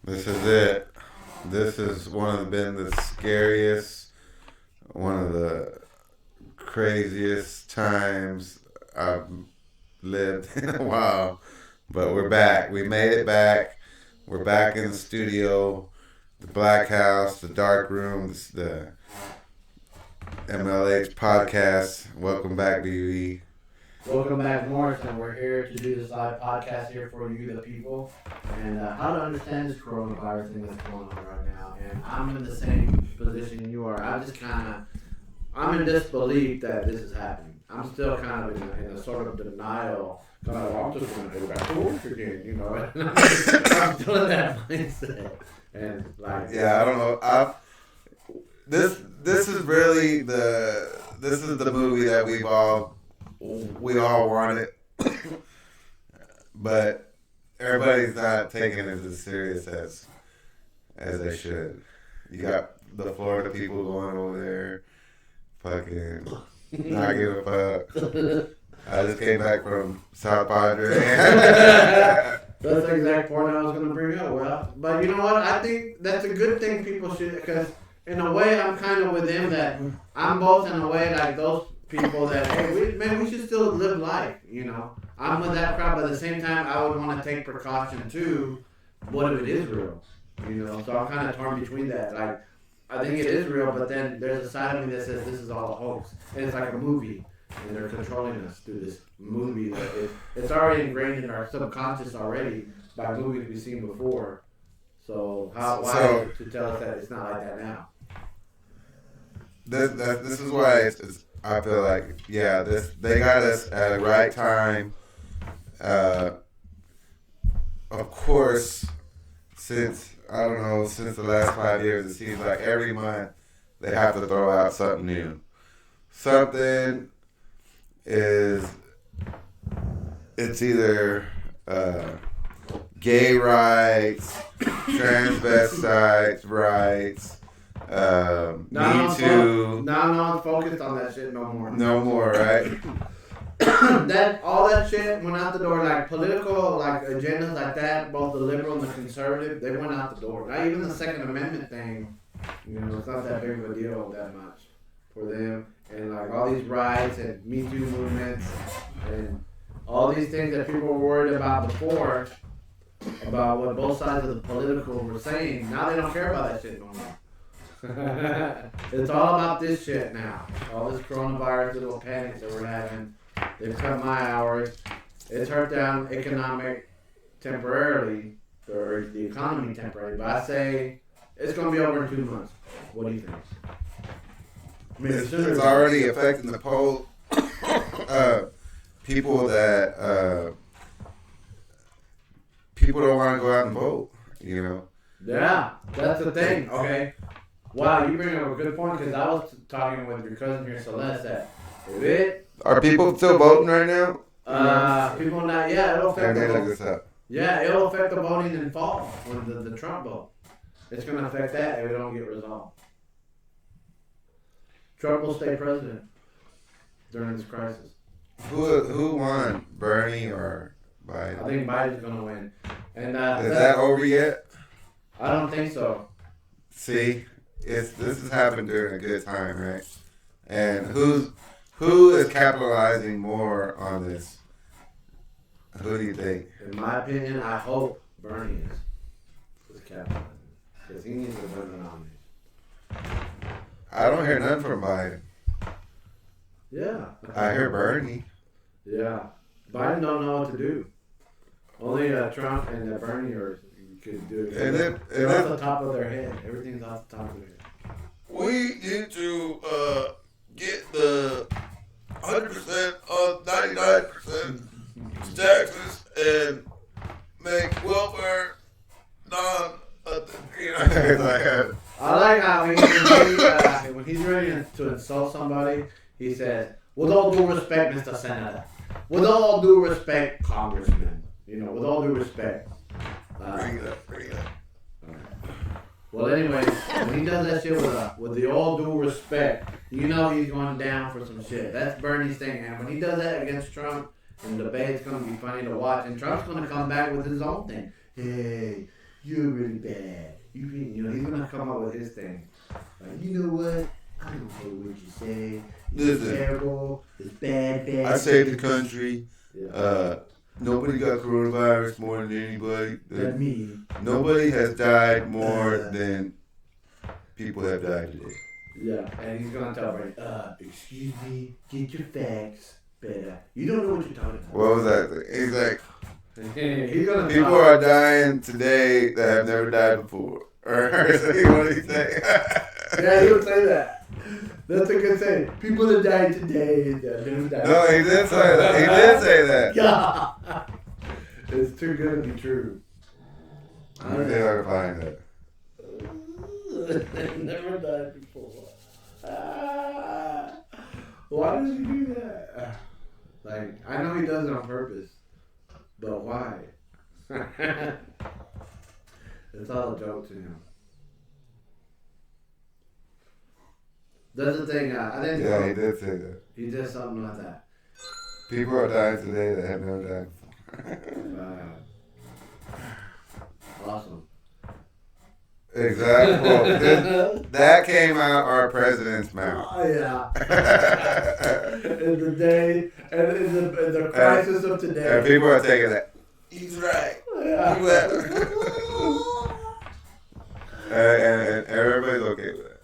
This is it. This has been the scariest, one of the craziest times I've lived in a while. But we're back. We made it back. We're back in the studio, the Black House, the Dark Room, the MLH podcast. Welcome back, BB. Welcome back, Morrison. We're here to do this live podcast here for you, the people, and how to understand this coronavirus thing that's going on right now. And I'm in the same position you are. I'm in disbelief that this is happening. I'm still kind of in a sort of denial. Kind of, I'm just going to go back to work again, you know. I'm still in that mindset. And like, yeah, I don't know. This is really this is the movie that we all wanted, but everybody's not taking it as serious as they should. You got the Florida people going over there, fucking not giving a fuck. I just came back from South Padre. That's the exact point I was going to bring up. Well, but you know what? I think that's a good thing people should, because in a way I'm kind of with them that I'm both in a way like those people that, hey, we should still live life, you know. I'm with that crowd, but at the same time, I would want to take precaution too. What if it is real? You know, so I'm kind of torn between that. Like, I think it is real, but then there's a side of me that says this is all a hoax. And it's like a movie, and they're controlling us through this movie. That it's already ingrained in our subconscious already by movies we've seen before. So why to tell us that it's not like that now? This is why I feel like, yeah, they got us at the right time. Of course, since the last 5 years, it seems like every month they have to throw out something new. Something it's either gay rights, transvestites rights, Me Too. No one's focused on that shit no more. No more, right? All that shit went out the door. Like political, like agendas like that, both the liberal and the conservative, they went out the door. Not even the Second Amendment thing. You know, it's not that big of a deal that much for them. And like all these riots and Me Too movements and all these things that people were worried about before, about what both sides of the political were saying. Now they don't care about that shit no more. It's all about this shit now. All this coronavirus little panics that we're having. They've cut my hours. It's hurt down economic temporarily, or the economy temporarily. But I say it's going to be over in 2 months. What do you think? I mean, It's already affecting the poll. People don't want to go out and vote. You know. Yeah, that's the thing. Okay. Wow, you bring up a good point, because I was talking with your cousin here, Celeste, that Are people still voting right now? People not. Yeah, it'll affect the look this up. Yeah, it'll affect the voting in fall when the Trump vote. It's going to affect that if it don't get resolved. Trump will stay president during this crisis. Who won, Bernie or Biden? I think Biden's going to win. And is that over yet? I don't think so. See, this has happened during a good time, right? And who is capitalizing more on this? Who do you think? In my opinion, I hope Bernie is capitalizing, because he needs to win the nomination. I don't hear nothing from Biden. Yeah. I hear Bernie. Yeah. Biden don't know what to do. Only Trump and Bernie could do it. They're off the top of their head. Everything's off the top of their head. We need to get the 100% of 99% taxes and make welfare I like how when he's ready to insult somebody, he says, "With all due respect, Mr. Senator. With all due respect, Congressman. You know, with all due respect." Bring it up. Well, anyway, when he does that shit with the all due respect, you know he's going down for some shit. That's Bernie's thing. And when he does that against Trump, and the debate's going to be funny to watch, and Trump's going to come back with his own thing. Hey, you're really bad. You know, he's gonna come up with his thing. Like, you know what? I don't care what you say. It's terrible. It's bad. I saved the country. Yeah. Nobody got coronavirus more than anybody. Than me. Nobody has died more than people have died today. Yeah, and he's gonna tell Brady, excuse me, get your facts better. You don't know what you're talking about. What was that? He's like, he's gonna people are dying today that have never died before. Or what did he say? Yeah, he would say that. That's a good saying. People that died today that never died. No, he did say that. He did say that. Yeah. It's too good to be true. I don't know how to find it. Never died before. Why does he do that? Like, I know he does it on purpose, but why? It's all a joke to him. That's the thing. I didn't. Yeah, he did say that. He did something like that. People are dying today that have never died before. Awesome. Exactly. Well, that came out our president's mouth. Oh, yeah. In the day, and in the crisis of today. And people are taking that. He's right. Yeah. And everybody's okay with that.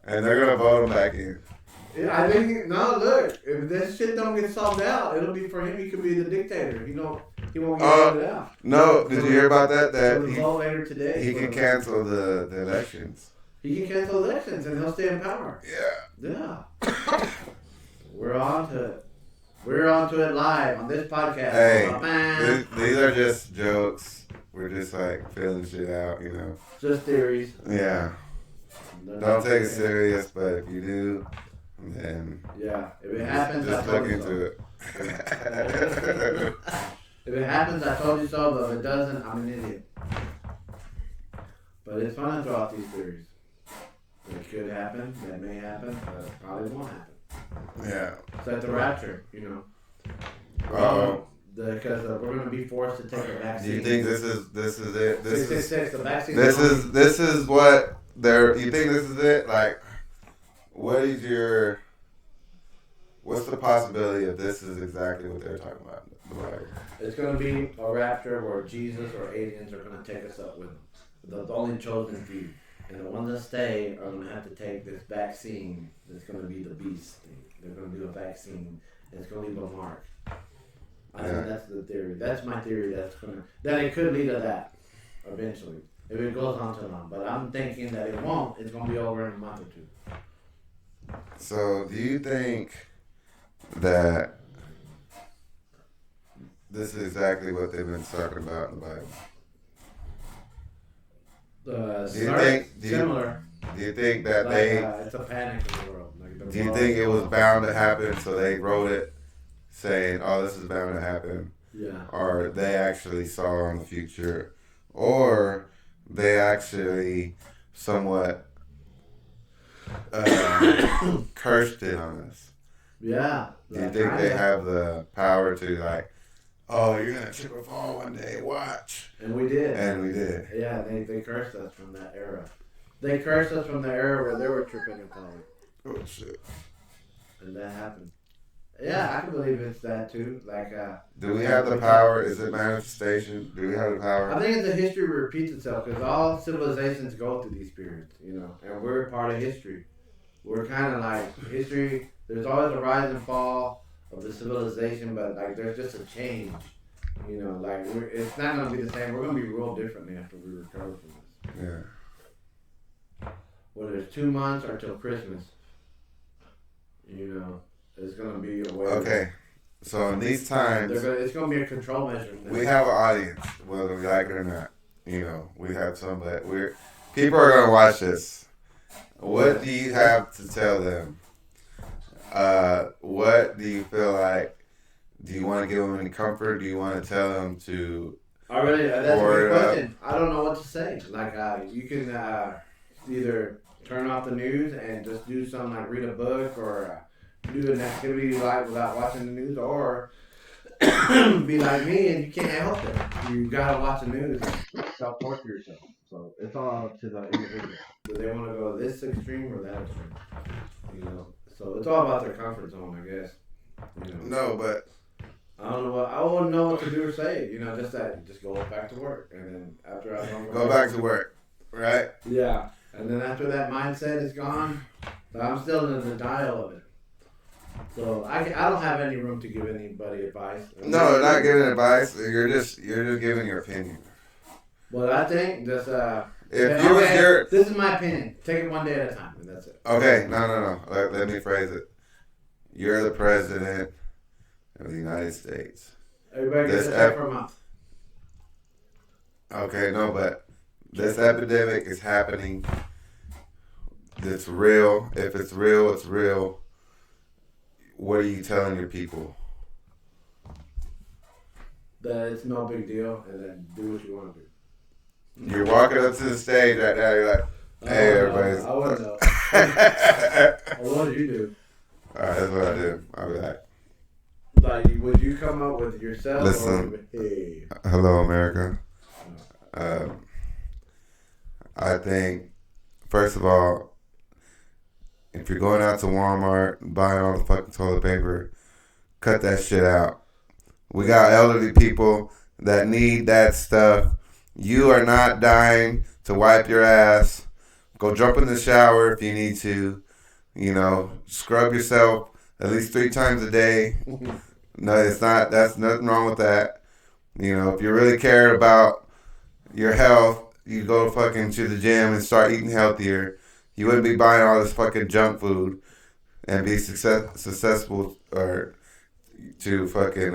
And they're going to vote him back in. Yeah, I think, no, look, if this shit don't get solved out, it'll be for him. He could be the dictator. You know, he won't get it out. No, did you hear about that? That later today. He can cancel the elections. He can cancel elections and he'll stay in power. Yeah. Yeah. We're on to it. We're on to it live on this podcast. Hey, these are just jokes. We're just like feeling shit out, you know. Just theories. Yeah. Don't take it serious, but if you do, then yeah, if it happens, just I told look you into it. If it happens, I told you so. But if it doesn't, I'm an idiot. But it's fun to throw out these theories. It could happen. That may happen. But it probably won't happen. Yeah. It's like the rapture, you know. Because we're going to be forced to take a vaccine. Do you think this is it? The vaccine. This is what they're. You think this is it? Like, what's the possibility of this is exactly what they're talking about? Like, it's going to be a rapture where Jesus or aliens are going to take us up with them. The only chosen few. And the ones that stay are going to have to take this vaccine that's going to be the beast thing. They're going to do a vaccine and it's going to leave a mark. I think that's the theory. That's my theory. That it could lead to that eventually. If it goes on too long. But I'm thinking that it won't. It's going to be over in a month or two. So, do you think that this is exactly what they've been talking about in the Bible? Similar. Do you think that it's a panic in the world. Like do you think it was bound to happen, so they wrote it saying, "Oh, this is bound to happen"? Yeah. Or they actually saw in the future, or they actually somewhat cursed it on us. Yeah. Do you think they have the power to like, oh, you're gonna trip or fall one day, watch? And we did. And we did. Yeah, they cursed us from that era. They cursed us from the era where they were tripping and falling. Oh shit. And that happened. Yeah, I can believe it's that too. Like, do we have the power? Is it manifestation? Do we have the power? I think it's the history repeats itself because all civilizations go through these periods, you know, and we're part of history. We're kind of like history. There's always a rise and fall of the civilization, but like there's just a change, you know. Like it's not gonna be the same. We're gonna be real differently after we recover from this. Yeah. Whether it's 2 months or till Christmas, you know. It's gonna be a way. Okay, so in these times, it's gonna be a control measure. We have an audience, whether we like it or not. You know, we have some that people are gonna watch this. What do you have to tell them? What do you feel like? Do you want to give them any comfort? Do you want to tell them to? That's a good question. I don't know what to say. Like, you can either turn off the news and just do something like read a book or. Do an activity you like without watching the news, or be like me and you can't help it. You gotta watch the news. self-torture yourself. So it's all up to the individual. Do they want to go this extreme or that extreme? You know, so it's all about their comfort zone, I guess. You know. No, but I don't know what I wouldn't know what to do or say. You know, just that, just go back to work, and then after I don't go back to work, right? Yeah, and then after that mindset is gone, I'm still in the denial of it. So I don't have any room to give anybody advice. No, you're not giving advice. You're just giving your opinion. But I think just if you was your, this is my opinion. Take it one day at a time, and that's it. Okay, no. Let me phrase it. You're the president of the United States. Everybody gets a check for a month. Okay, no, but this epidemic is happening. It's real. If it's real, it's real. What are you telling your people? That it's no big deal, and then do what you want to do. You're walking up to the stage right now. You're like, "Hey, everybody." I wouldn't know. What would you do? All right, that's what I do. I'll be like, would you come up with yourself? Listen, hey. Hello, America. I think, first of all, if you're going out to Walmart and buying all the fucking toilet paper, cut that shit out. We got elderly people that need that stuff. You are not dying to wipe your ass. Go jump in the shower if you need to. You know, scrub yourself at least 3 times a day. No, it's not. That's nothing wrong with that. You know, if you really care about your health, you go fucking to the gym and start eating healthier. You wouldn't be buying all this fucking junk food and be successful or to fucking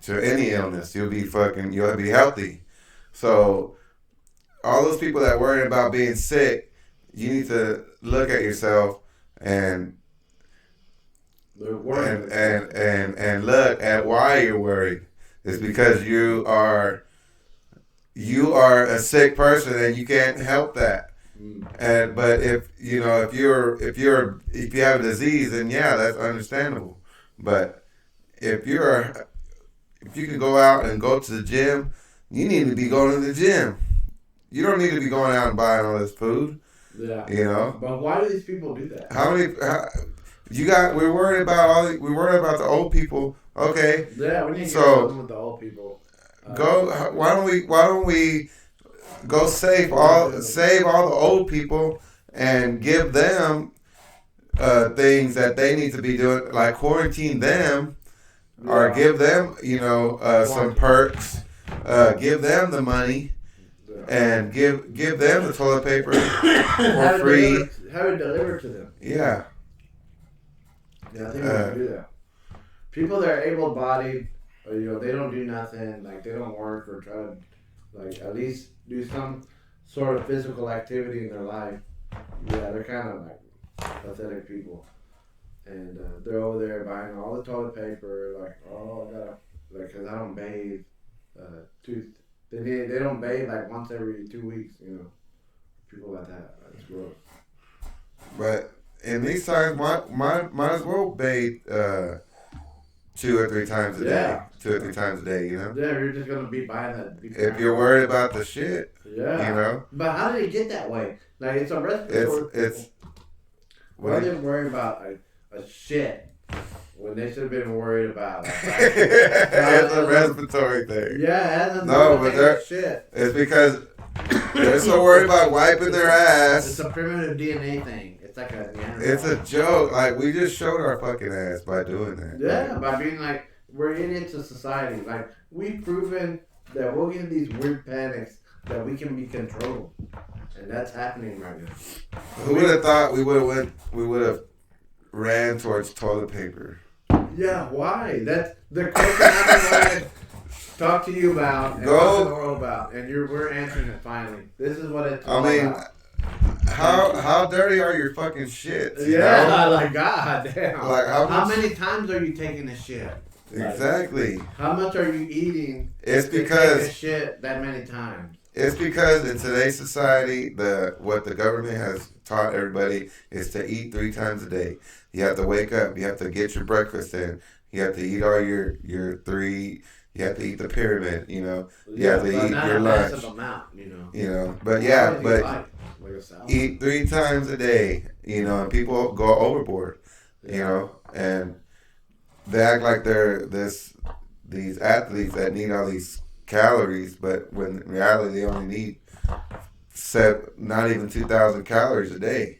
to any illness. You'll be healthy. So all those people that worry about being sick, you need to look at yourself and look at why you're worried. It's because you are a sick person and you can't help that. But if you have a disease, then yeah, that's understandable. But if you can go out and go to the gym, you need to be going to the gym. You don't need to be going out and buying all this food. Yeah. You know. But why do these people do that? We're worried about the old people. Okay. Yeah, we need to get with the old people. Why don't we go save all the old people and give them things that they need to be doing, like quarantine them, or give them some perks, give them the money, and give them the toilet paper for free. Have it delivered to them. Yeah. Yeah, I think we can do that. People that are able-bodied, they don't do nothing, like they don't work or try to, like at least do some sort of physical activity in their life. Yeah, they're kind of like pathetic people, and they're over there buying all the toilet paper. Like, oh, I gotta, because I don't bathe. They don't bathe like once every 2 weeks. People like that. That's gross. But in these times, might as well bathe 2 or 3 times a day. Yeah. 2 or 3 times a day, Yeah, you're just gonna be buying that. If you're worried about the shit, yeah. But how did it get that way? Like, it's a respiratory. Why are they worried about a shit when they should have been worried about? It's a respiratory thing. Yeah, but shit. It's because they're so worried about wiping their ass. It's a primitive DNA thing. It's like a Neanderthal. It's a joke. Like, we just showed our fucking ass by doing that. Yeah, by being like, we're idiots of society. Like, we've proven that we'll get these weird panics that we can be controlled. And that's happening right now. Who would have thought we would have ran towards toilet paper? Yeah, why? That's the question I've been wanting to talk to you about and talk to the world about. And we're answering it finally. This is what it's all about. How dirty are your fucking shits? Yeah, like, god damn. Like, how many times are you taking a shit? Exactly. How much are you eating? It's because take a shit that many times. It's because in today's society, what the government has taught everybody is to eat 3 times a day. You have to wake up. You have to get your breakfast in. You have to eat all your 3 You have to eat the pyramid, you know. You Yeah, have to but eat not your a lunch, massive amount, you know. you know. But What yeah, do you but like a salad. eat 3 times a day, you know, and people go overboard, you know, and they act like they're these athletes that need all these calories, but when in reality they only need not even 2,000 calories a day,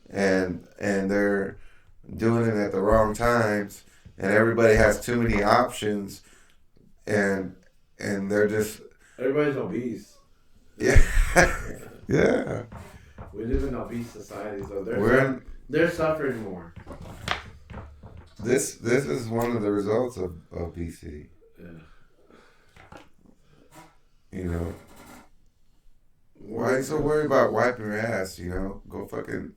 and they're doing it at the wrong times, and everybody has too many options, and they're just Everybody's obese. yeah yeah. We live in obese society, so they're suffering more. This is one of the results of obesity. Yeah. You know, why are you so worried about wiping your ass? You know, go fucking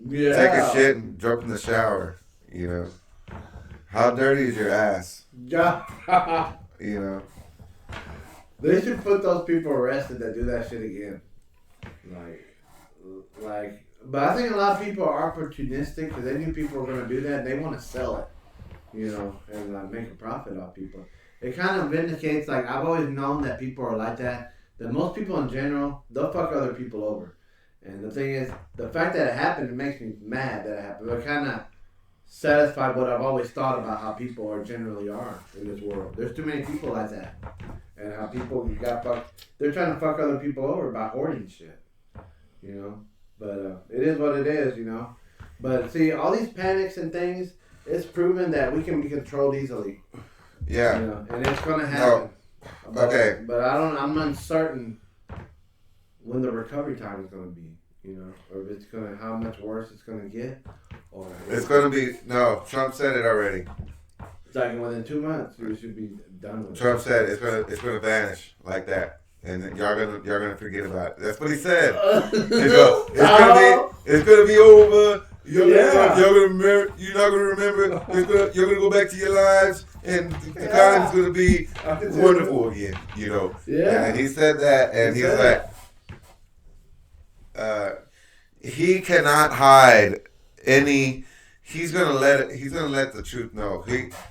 take a shit and jump in the shower. You know, how dirty is your ass? Yeah. You know, They should put those people arrested that do that shit again. But I think a lot of people are opportunistic because they knew people were going to do that and they want to sell it, you know, and make a profit off people. It kind of vindicates, like, I've always known that people are like that most people in general, they'll fuck other people over. And the thing is, the fact that it happened, it makes me mad that it happened. It kind of satisfied what I've always thought about how people generally are in this world. There's too many people like that. And how people got fucked. They're trying to fuck other people over by hoarding shit, you know. But it is what it is, you know. But see, all these panics and things, it's proven that we can be controlled easily. yeah. You know, and it's gonna happen. No. Okay. But I'm uncertain when the recovery time is gonna be, you know, or if it's gonna, how much worse it's gonna get, or It's gonna be no. Trump said it already. it's like within 2 months we should be done with it. Trump said it's gonna vanish like that, and y'all gonna forget about it. That's what he said. It's gonna be over. Y'all gonna remember. You're not gonna remember. You're gonna go back to your lives, and the economy's gonna be wonderful again. You know. Yeah. And he said that, and he's like, he cannot hide any. He's gonna let the truth know.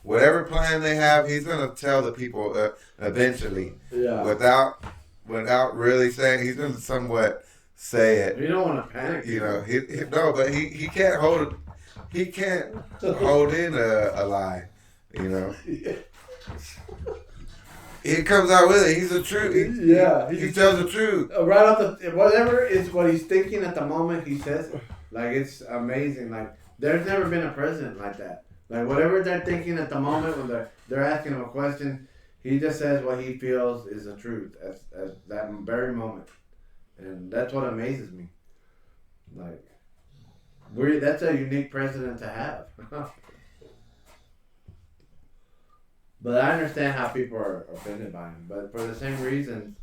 Whatever plan they have, he's gonna tell the people eventually. Yeah. Without really saying, he's gonna somewhat say it. You don't want to panic. You know, but he can't hold. He can't hold in a lie. You know. He comes out with it. He's the truth. He tells the truth. Right off the whatever is what he's thinking at the moment he says it. Like, it's amazing. Like, there's never been a president like that. Like, whatever they're thinking at the moment when they're asking him a question, he just says what he feels is the truth at that very moment, and that's what amazes me. Like, that's a unique president to have. But I understand how people are offended by him. But for the same reasons,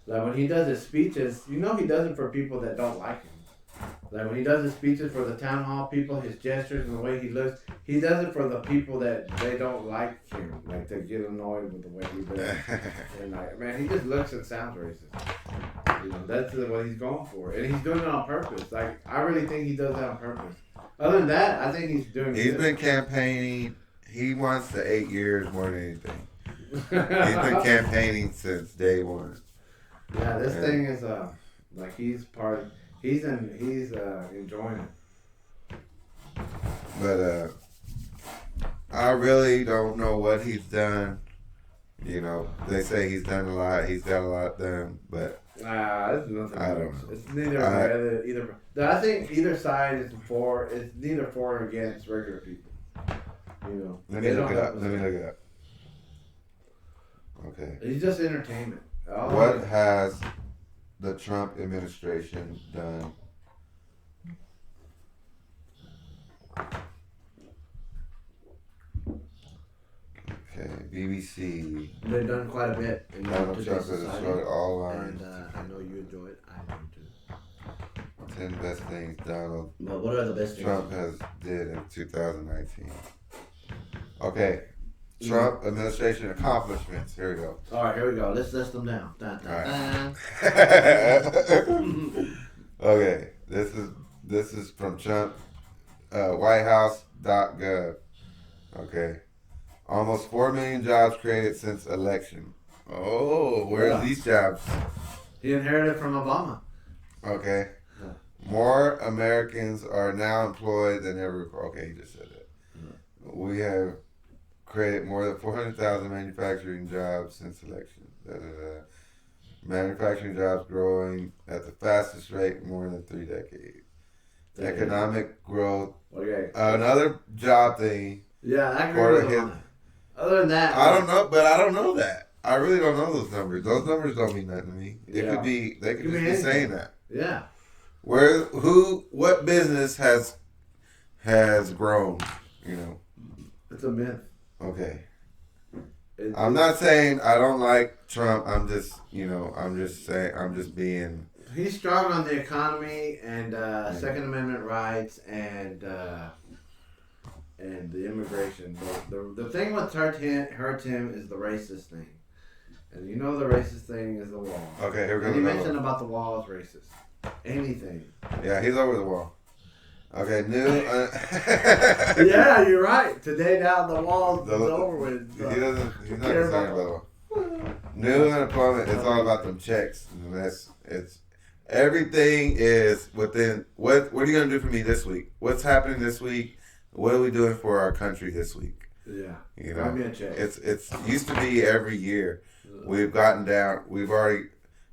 like when he does his speeches, you know he does it for people that don't like him. Like when he does his speeches for the town hall people, his gestures and the way he looks, he does it for the people that they don't like him. Like they get annoyed with the way he looks. And like, man, he just looks and sounds racist. You know, that's what he's going for. And he's doing it on purpose. Like, I really think he does that on purpose. Other than that, I think he's doing it. He's been campaigning. He wants the 8 years more than anything. He's been campaigning since day one. Yeah, this thing is like he's enjoying it. But I really don't know what he's done. You know, they say he's done a lot. He's got a lot done, but it's nothing. I don't know. It's neither either. I think either side is for. It's neither for or against regular people. You know, let me look it up. Okay. It's just entertainment. What has the Trump administration done? Okay, BBC. They've done quite a bit. Donald Trump has destroyed all lines. And I know you enjoy it. I do too. 10 best things Donald But what are the best Trump has did in 2019. Okay, Trump administration accomplishments. Here we go. All right, here we go. Let's list them down. Right. Okay, this is from Trump, WhiteHouse.gov. Okay, Almost 4 million jobs created since election. Oh, where's these jobs? He inherited from Obama. Okay. More Americans are now employed than ever. Okay, you just said that. We have created more than 400,000 manufacturing jobs since election. Manufacturing jobs growing at the fastest rate in more than 3 decades. Economic growth. Okay. Another job thing. Yeah, I agree with him. Other than that, I don't know, but I don't know that. I really don't know those numbers. Those numbers don't mean nothing to me. It could be. They could just be saying that. Yeah. What business has grown? You know. It's a myth. Okay. I'm not saying I don't like Trump. I'm just saying, I'm just being. He's strong on the economy and Second Amendment rights and the immigration. The thing what hurts him is the racist thing. And you know the racist thing is the wall. Okay, here we go. And you mentioned about the wall is racist. Anything. Yeah, he's over the wall. Okay, new. Yeah, you're right. Today now the wall is over with. He's not concerned about the wall. New unemployment. It's all about them checks. And everything is within. What are you gonna do for me this week? What's happening this week? What are we doing for our country this week? Yeah. You know, Give me a check. It's used to be every year. We've gotten down.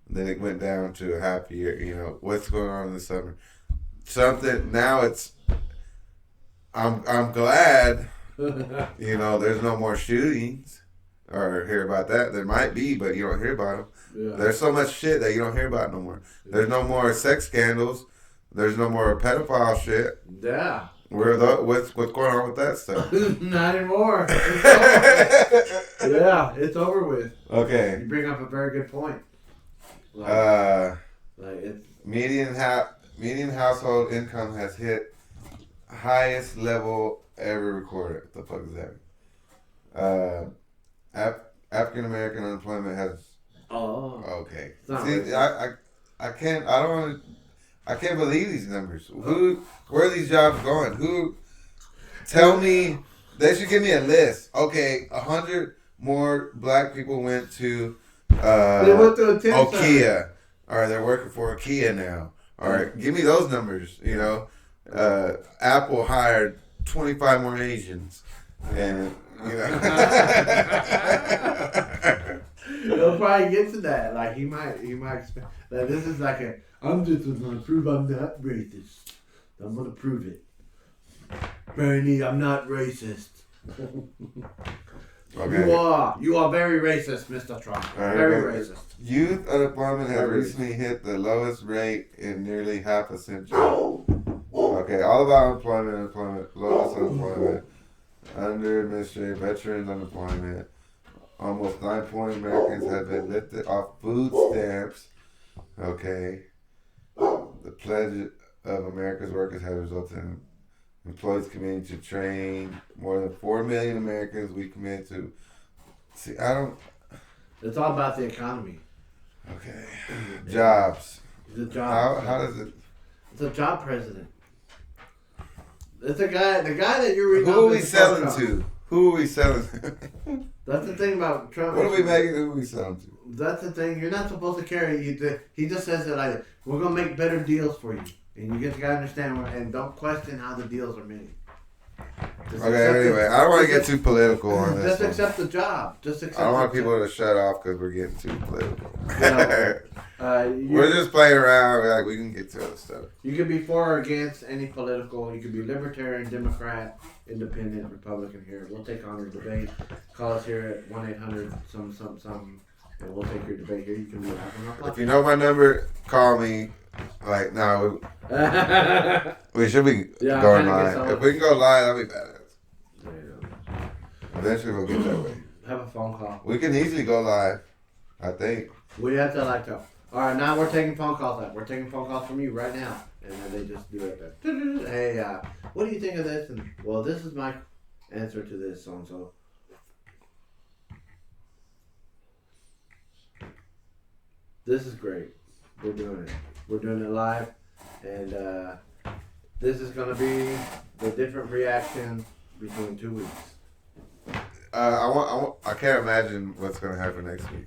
Then it went down to a half year. You know what's going on in the summer. Something now. I'm glad. You know, there's no more shootings or hear about that. There might be, but you don't hear about them. Yeah. There's so much shit that you don't hear about no more. There's no more sex scandals. There's no more pedophile shit. Yeah. What's going on with that stuff? Not anymore. It's over with. Okay. You bring up a very good point. Median household income has hit highest level ever recorded. What the fuck is that? African American unemployment has. Oh. Okay. See, I can't believe these numbers. Where are these jobs going? Tell me. They should give me a list. Okay, 100 more black people went to IKEA. All right, they're working for IKEA now. All right, give me those numbers. You know, Apple hired 25 more Asians, and you know. He'll probably get to that. Like he might expect that this is like I'm just gonna prove I'm not racist. I'm gonna prove it. Bernie, I'm not racist. Okay. You are very racist, Mr. Trump. Very racist. Youth unemployment has recently hit the lowest rate in nearly half a century. Okay, all about unemployment, lowest unemployment, under administrative, veterans unemployment. Almost 9 million Americans have been lifted off food stamps. Okay. The pledge of America's workers has resulted in employees committing to train more than 4 million Americans. We committed to. See, I don't. It's all about the economy. Okay. Jobs. He's a job. How does it? It's a job president. It's the guy that you're reading. Who are we selling to? Who are we selling to? That's the thing about Trump. What are we making? Who are we selling to? That's the thing. You're not supposed to carry. He just says it like, we're going to make better deals for you. And you get to understand and don't question how the deals are made. Anyway, I don't want to get too political on this. Just accept the job. I don't want people to shut off because we're getting too political. You we're just playing around. Like we can get to other stuff. You can be for or against any political. You can be libertarian, Democrat, Independent, Republican. Here, we'll take on your debate. Call us here at 1-800-some, and we'll take your debate here. You can be on our podcast. If you know my number, call me. Like, no, we should be going live. If we can go live, that'll be better. Eventually, we'll get that way. Have a phone call. We can easily go live, I think. We have to all right, now we're taking phone calls. We're taking phone calls from you right now. And then they just do it. Hey, what do you think of this? And, well, this is my answer to this, so-and-so. This is great. We're doing it. We're doing it live, and this is going to be the different reaction between 2 weeks. I can't imagine what's gonna happen next week.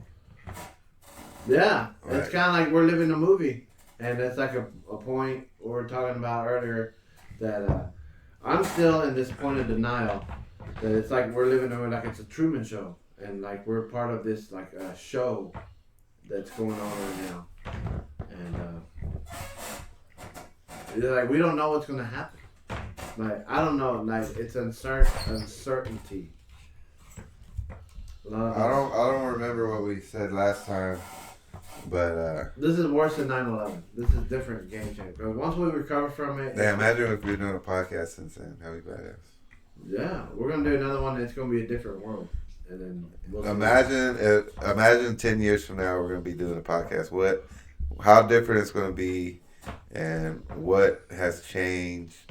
Yeah, Right. it's kind of like we're living a movie, and it's like a point we were talking about earlier that I'm still in this point of denial that it's like we're living like it's a Truman Show, and like we're part of this like show that's going on right now, and it's like we don't know what's gonna happen. Like I don't know, like it's uncertainty. I don't remember what we said last time, but this is worse than 9/11. This is different game changer. Because once we recover from it, yeah, imagine if we were doing a podcast since then. That'd be badass. Yeah, we're gonna do another one. That's gonna be a different world, and then we'll imagine 10 years from now we're gonna be doing a podcast. How different it's gonna be, and what has changed,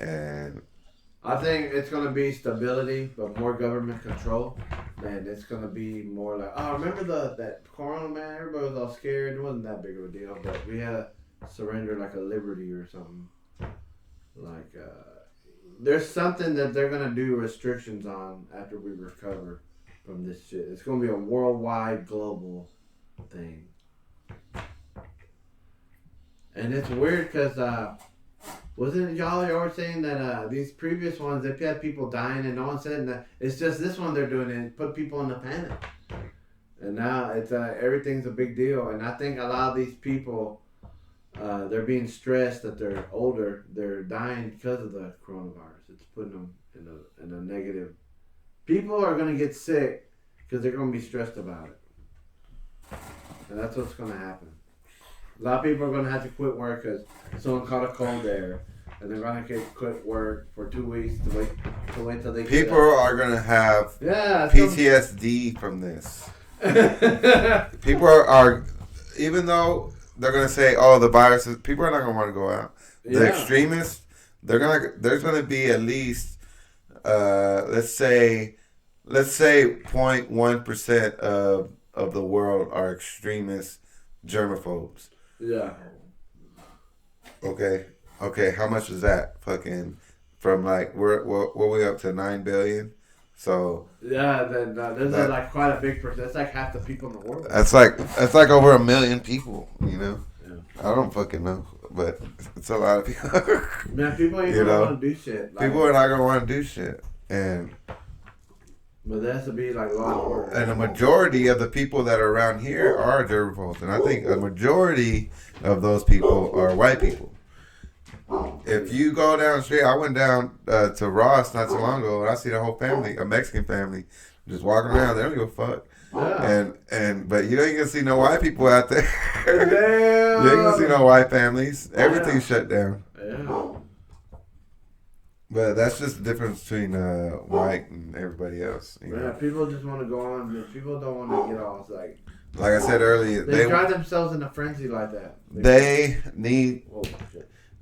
and I think it's gonna be stability, but more government control. And it's gonna be more like, oh, remember that corona, man? Everybody was all scared. It wasn't that big of a deal, but we had to surrender like a liberty or something. Like, there's something that they're gonna do restrictions on after we recover from this shit. It's gonna be a worldwide, global thing. And it's weird because wasn't y'all always saying that these previous ones, if you had people dying and no one said that, it's just this one they're doing it, put people in a panic. And now it's everything's a big deal. And I think a lot of these people, they're being stressed that they're older, they're dying because of the coronavirus. It's putting them in a negative. People are going to get sick because they're going to be stressed about it. And that's what's going to happen. A lot of people are going to have to quit work because someone caught a cold there, and they're going to quit work for 2 weeks to wait till they. People are going to have PTSD from this. People are, even though they're going to say, "Oh, the virus," people are not going to want to go out. The extremists, there's going to be at least, let's say 0.1% of the world are extremist germaphobes. Yeah. Okay. How much is that? Fucking from like we're we up to 9 billion. So yeah, then this is like quite a big percent. That's like half the people in the world. That's like over 1 million people. You know. Yeah. I don't fucking know, but it's a lot of people. Man, people ain't gonna want to do shit. Like, people are not gonna want to do shit, but there has to be like law and order. And a majority of the people that are around here are germaphobes, and I think a majority of those people are white people. If you go down the street, I went down to Ross not too long ago, and I see the whole family, a Mexican family, just walking around. They don't give a fuck. Yeah. But you ain't gonna see no white people out there. Damn. You ain't gonna see no white families. Everything's shut down. Yeah. But that's just the difference between white and everybody else. You know? People just want to go on. People don't want to get off. Like I said earlier, they drive themselves in a frenzy like that.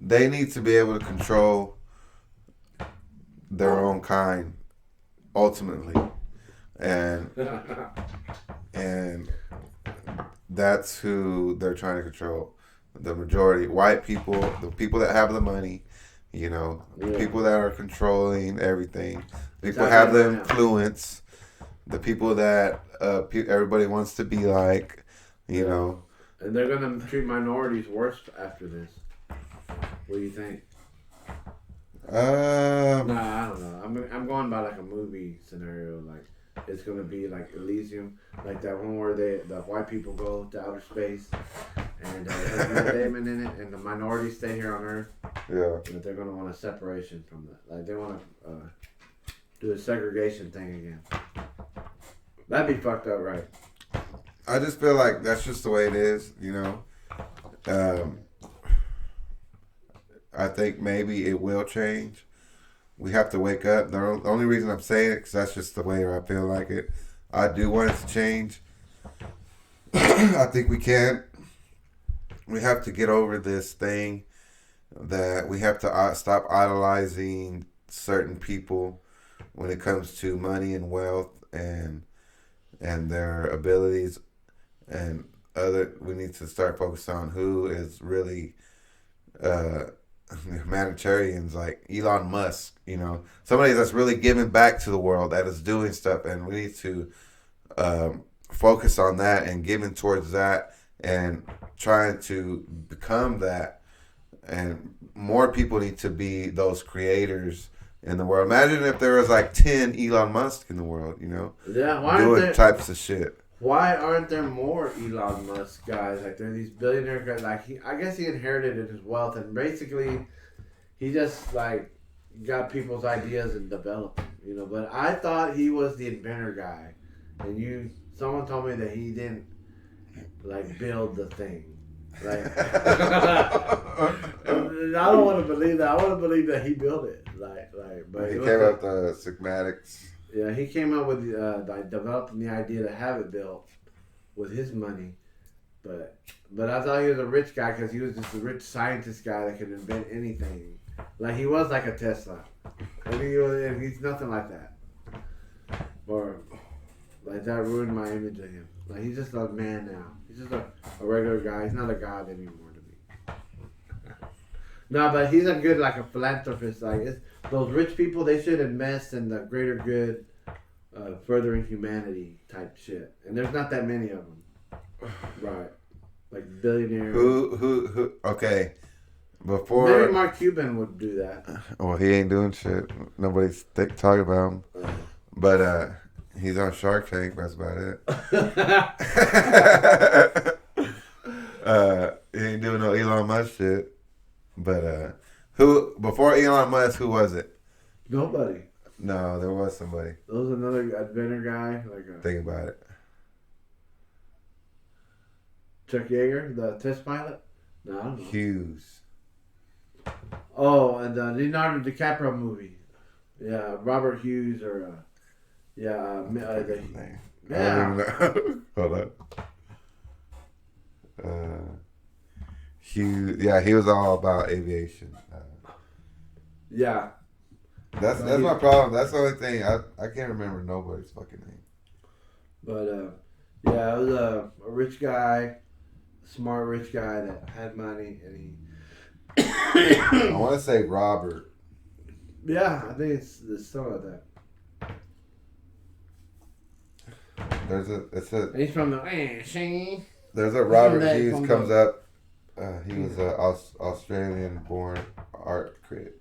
They need to be able to control their own kind, ultimately, and that's who they're trying to control. The majority, white people, the people that have the money. You know, people that are controlling everything. People have the influence. The people that everybody wants to be like, you know. And they're going to treat minorities worse after this. What do you think? I don't know. I'm going by like a movie scenario. Like, it's going to be like Elysium. Like that one where the white people go to outer space. And there's Matt Damon in it. And the minorities stay here on Earth. Yeah. But they're going to want a separation from that. Like, they want to do a segregation thing again. That'd be fucked up, right? I just feel like that's just the way it is, you know. I think maybe it will change. We have to wake up. The only reason I'm saying it because that's just the way I feel like it. I do want it to change. I think we can. We have to get over this thing that we have to stop idolizing certain people when it comes to money and wealth and their abilities and we need to start focusing on who is really humanitarians like Elon Musk, somebody that's really giving back to the world, that is doing stuff, and we need to focus on that and giving towards that and trying to become that. And more people need to be those creators in the world. Imagine if there was like 10 Elon Musk in the world, Yeah, doing types of shit. Why aren't there more Elon Musk guys? Like, there are these billionaire guys. Like, I guess he inherited his wealth, and basically, he just like got people's ideas and developed them, But I thought he was the inventor guy, and someone told me that he didn't like build the thing. Like, I don't want to believe that. I want to believe that he built it. But he came up with the schematics. Yeah, he came up with developing the idea to have it built with his money, but I thought he was a rich guy because he was just a rich scientist guy that could invent anything. Like, he was like a Tesla, and he's nothing like that. Or like, that ruined my image of him. Like, he's just a man now. He's just a regular guy. He's not a god anymore to me. No, but he's a good, like, a philanthropist. Like, those rich people, they should invest in the greater good, furthering humanity type shit. And there's not that many of them. Right. Like, billionaires. Who, okay. Before. Maybe Mark Cuban would do that. Well, he ain't doing shit. Nobody's talking about him. But, he's on Shark Tank. That's about it. He ain't doing no Elon Musk shit. But who before Elon Musk? Who was it? Nobody. No, there was somebody. There was another inventor guy. Think about it. Chuck Yeager, the test pilot. No, I don't know. Hughes. Oh, and the Leonardo DiCaprio movie. Yeah, Robert Hughes or yeah. Hold up. Hughes. Yeah, he was all about aviation. Yeah. That's my problem. That's the only thing. I can't remember nobody's fucking name. But yeah, it was a rich guy, smart rich guy that had money, and he. I want to say Robert. Yeah, I think it's something like that. And he's from the. There's a Robert Hughes comes up. He was an Australian-born art critic.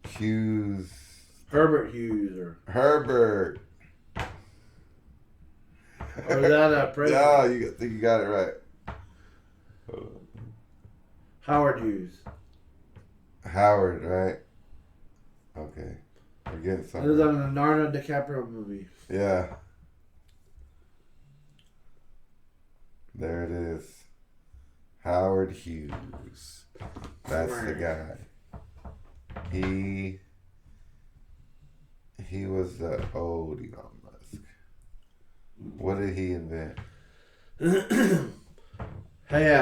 Hughes. Herbert Hughes or Herbert. Or is that a president? Yeah, you think you got it right. Howard Hughes. Howard, right? Okay. We're getting something. It was on a Leonardo DiCaprio movie. Yeah. There it is. Howard Hughes. That's the guy. He was the old Elon Musk. What did he invent? Hey,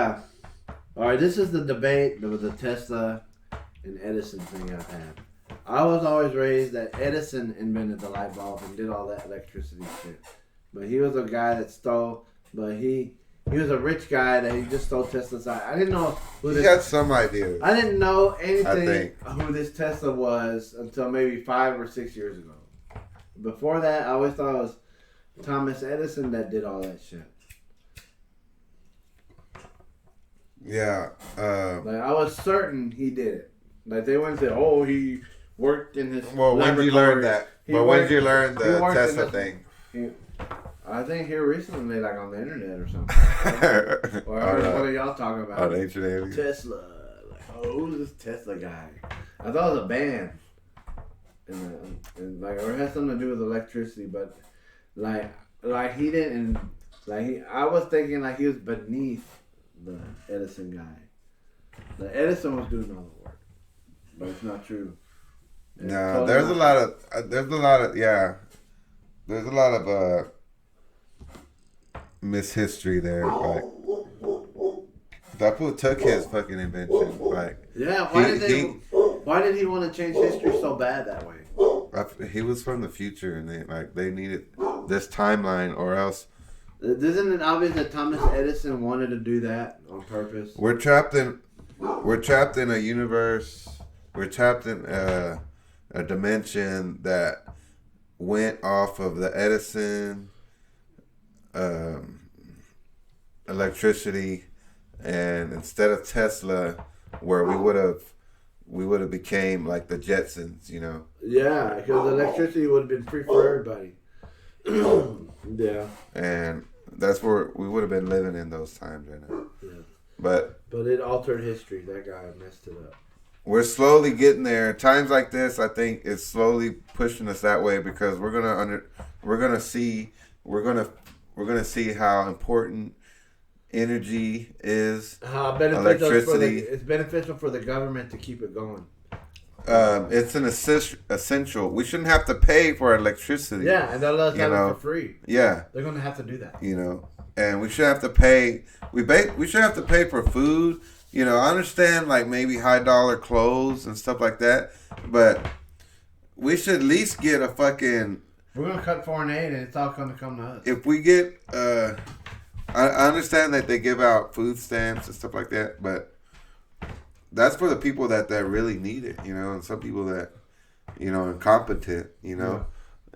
all right, this is the debate with the Tesla and Edison thing I've had. I was always raised that Edison invented the light bulb and did all that electricity shit. But he was a guy that stole, but he was a rich guy that he just stole Tesla's. I didn't know who this. He had some ideas. I didn't know anything who this Tesla was until maybe 5 or 6 years ago. Before that, I always thought it was Thomas Edison that did all that shit. Yeah. Like, I was certain he did it. Like, they wouldn't say, "Oh, he worked in his." Well, when did you learn that? When did you learn the Tesla thing? I think here recently, like on the internet or something. Or what are y'all talking about? On ancient aliens. Tesla. Like, oh, who's this Tesla guy? I thought it was a band. And like, or it had something to do with electricity, but like he didn't. I was thinking like he was beneath the Edison guy. The Edison was doing all the work, but it's not true. No, there's a lot of mishistory there. Like, that fool took his fucking invention. Like, yeah, why did he want to change history so bad that way? He was from the future, and they needed this timeline, or else Isn't it obvious that Thomas Edison wanted to do that on purpose? We're trapped in a universe. We're trapped in a dimension that went off of the Edison electricity, and instead of Tesla, where we would have became like the Jetsons, you know. Yeah, because electricity would have been free for everybody. Yeah. And that's where we would have been living in those times right now. Yeah. But it altered history. That guy messed it up. We're slowly getting there. Times like this, I think, is slowly pushing us that way because we're gonna see how important energy is. Electricity. It's beneficial for the government to keep it going. It's an essential. We shouldn't have to pay for electricity. Yeah, and they'll let us have it for free. Yeah, they're gonna have to do that. You know, and we should have to pay. We should have to pay for food. You know, I understand like maybe high dollar clothes and stuff like that, but we should at least get a fucking. We're gonna cut foreign aid, and it's all gonna come to us. If we get, I understand that they give out food stamps and stuff like that, but that's for the people that really need it, you know, and some people that, you know, incompetent, you know,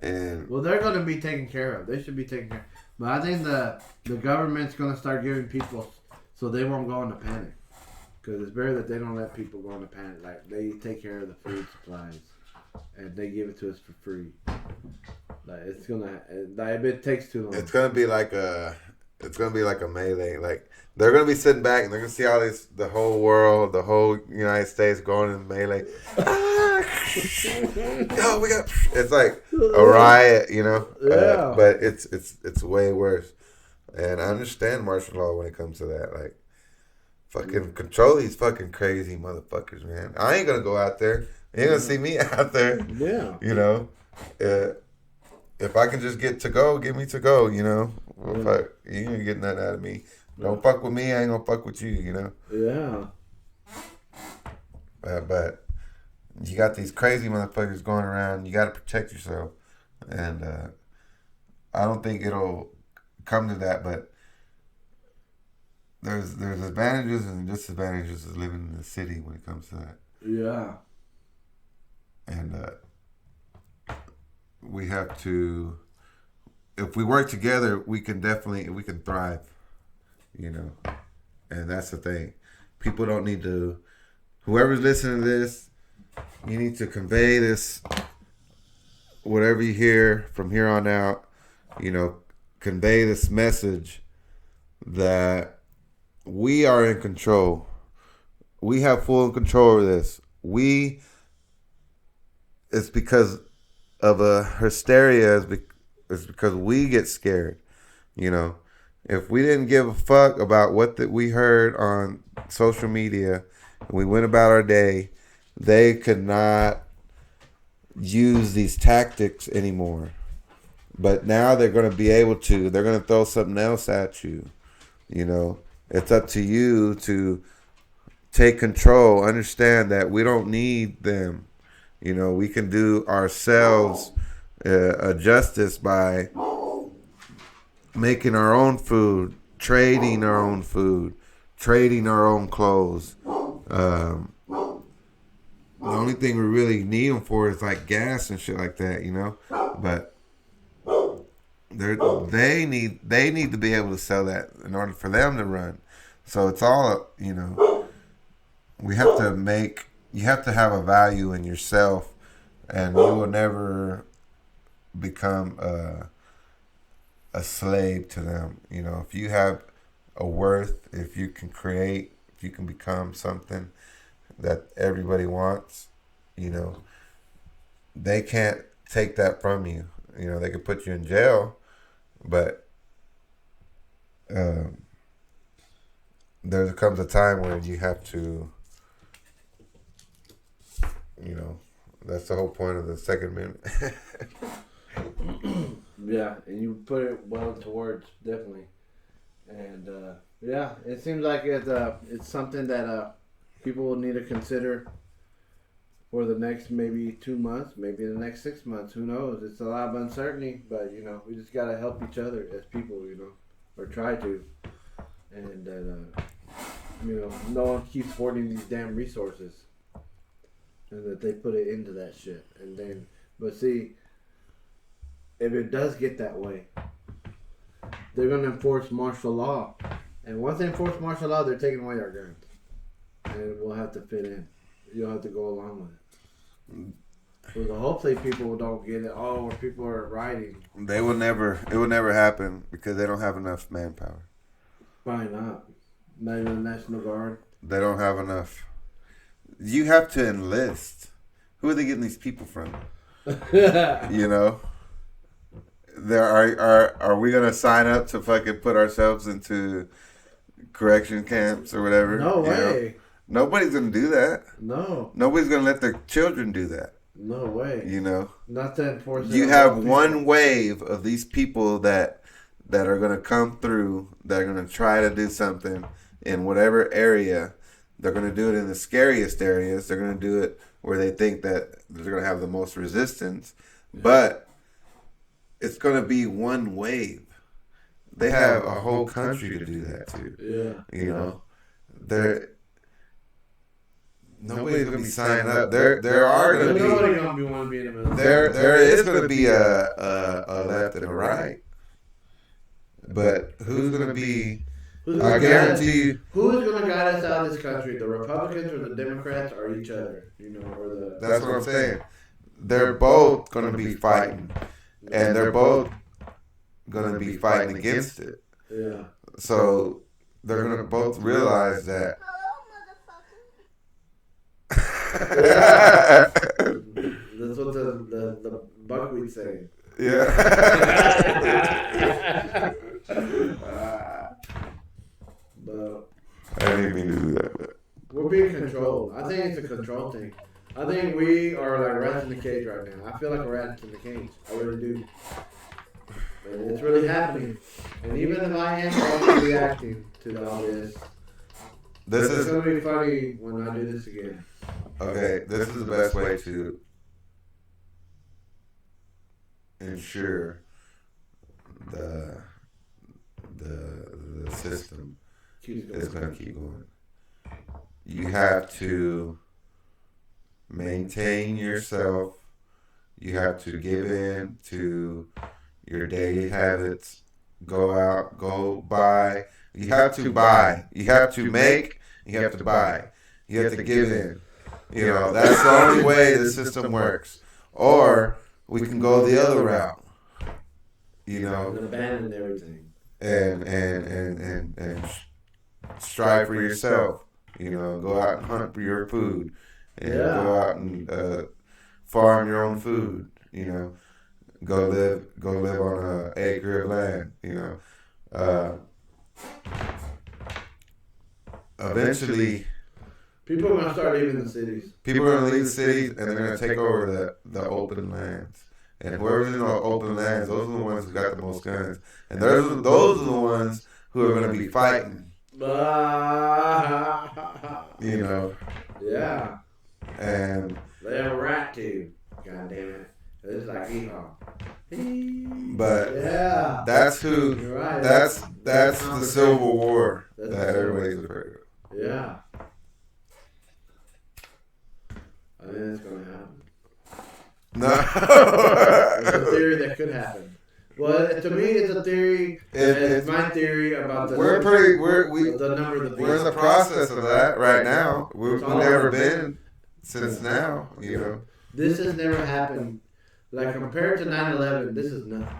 and well, they're gonna be taken care of. They should be taken care of. But I think the government's gonna start giving people so they won't go into panic. Because it's better that they don't let people go into panic. Like, they take care of the food supplies. And they give it to us for free. Like, it's gonna... Like, it takes too long. It's gonna be like a melee. Like, they're gonna be sitting back and they're gonna see all this... The whole world, the whole United States going in melee. Yo, we got... It's like a riot, you know? Yeah. But it's way worse. And I understand martial law when it comes to that. Like... Fucking control these fucking crazy motherfuckers, man. I ain't gonna go out there. You ain't gonna see me out there. Yeah. You know, if I can just get to go, get me to go. You know, you ain't getting nothing out of me. Don't fuck with me. I ain't gonna fuck with you. You know. Yeah. But you got these crazy motherfuckers going around. You got to protect yourself, and I don't think it'll come to that, but. There's advantages and disadvantages of living in the city when it comes to that. Yeah. And we have to, if we work together, we can thrive, you know. And that's the thing. People don't need to, whoever's listening to this, you need to convey this, whatever you hear from here on out, you know, convey this message that we are in control. We have full control over this. It's because of a hysteria. It's because we get scared. You know, if we didn't give a fuck about what we heard on social media, and we went about our day, they could not use these tactics anymore. But now they're going to be able to. They're going to throw something else at you. You know. It's up to you to take control. Understand that we don't need them. You know, we can do ourselves a justice by making our own food, trading our own food, trading our own clothes. The only thing we really need them for is like gas and shit like that, you know. But they need to be able to sell that in order for them to run. So it's all, you know, you have to have a value in yourself, and you will never become a slave to them. You know, if you have a worth, if you can create, if you can become something that everybody wants, you know, they can't take that from you. You know, they could put you in jail, but there comes a time when you have to, you know, that's the whole point of the Second Amendment. Yeah, and you put it well into words, definitely. And yeah, it seems like it's something that people will need to consider for the next maybe 2 months, maybe the next 6 months. Who knows? It's a lot of uncertainty, but you know, we just gotta help each other as people. You know. or try to, and that no one keeps hoarding these damn resources, and that they put it into that shit, and then but see, if it does get that way, they're gonna enforce martial law, and once they enforce martial law, they're taking away our guns, and we'll have to fit in. You'll have to go along with it. So hopefully people don't get it. Oh, where people are rioting. They will never. It will never happen because they don't have enough manpower. Why not? Not even the National Guard. They don't have enough. You have to enlist. Who are they getting these people from? You know. Are we gonna sign up to fucking put ourselves into correction camps or whatever? No way. Know? Nobody's gonna do that. No. Nobody's gonna let their children do that. No way. You know. Not to enforce. You have one wave of these people that are gonna come through. That are gonna try to do something in whatever area. They're gonna do it in the scariest areas. They're gonna do it where they think that they're gonna have the most resistance, but it's gonna be one wave. They have a whole country to do that too. Yeah. You know, nobody's gonna be signing up. There are gonna be. Nobody's gonna be one to be in the middle. There is gonna be a left and a right, but who's gonna be? I guarantee you. Who's gonna guide us out of this country? The Republicans or the Democrats or each other? You know, or the. That's what I'm saying. They're both gonna be fighting, and they're both gonna be fighting against it. Yeah. So they're gonna both realize that. Yeah. That's what the buckwheat saying. Yeah. But I didn't mean to do that. But. We're being controlled. I think it's a control thing. I think we are like rats in the cage right now. I feel like we're rats in the cage. I really do. And it's really happening. And even if I am overreacting to all this, it's going to be funny when I do this again. Okay, this is the best way to ensure the system is going to keep going. You have to maintain yourself. You have to give in to your daily habits. Go out, go buy. You have to buy. You have to make. You have to buy. You have to give in. You know, that's the only way the system works. Or we can go the other route. You know, and abandon everything. And strive for yourself. You know, go out and hunt for your food, and go out and farm your own food. You know, go live on an acre of land. You know, eventually. People are going to start leaving the cities. People are going to leave the cities, and they're going to take over the open lands. And whoever's in the open lands, those are the ones who got the most guns. And those are the ones who are going to be fighting. You know. Yeah. And they have a right to. God damn it. It's like but yeah. That's who. You're right. That's the Civil War that everybody's afraid of. Yeah. I think it's going to happen. No. It's a theory that could happen. Well, to me, it's a theory. It's my theory about the we're the number of the we're in the process of that right now. We've never been since now. You know, this has never happened. Like compared to 9/11, this is nothing.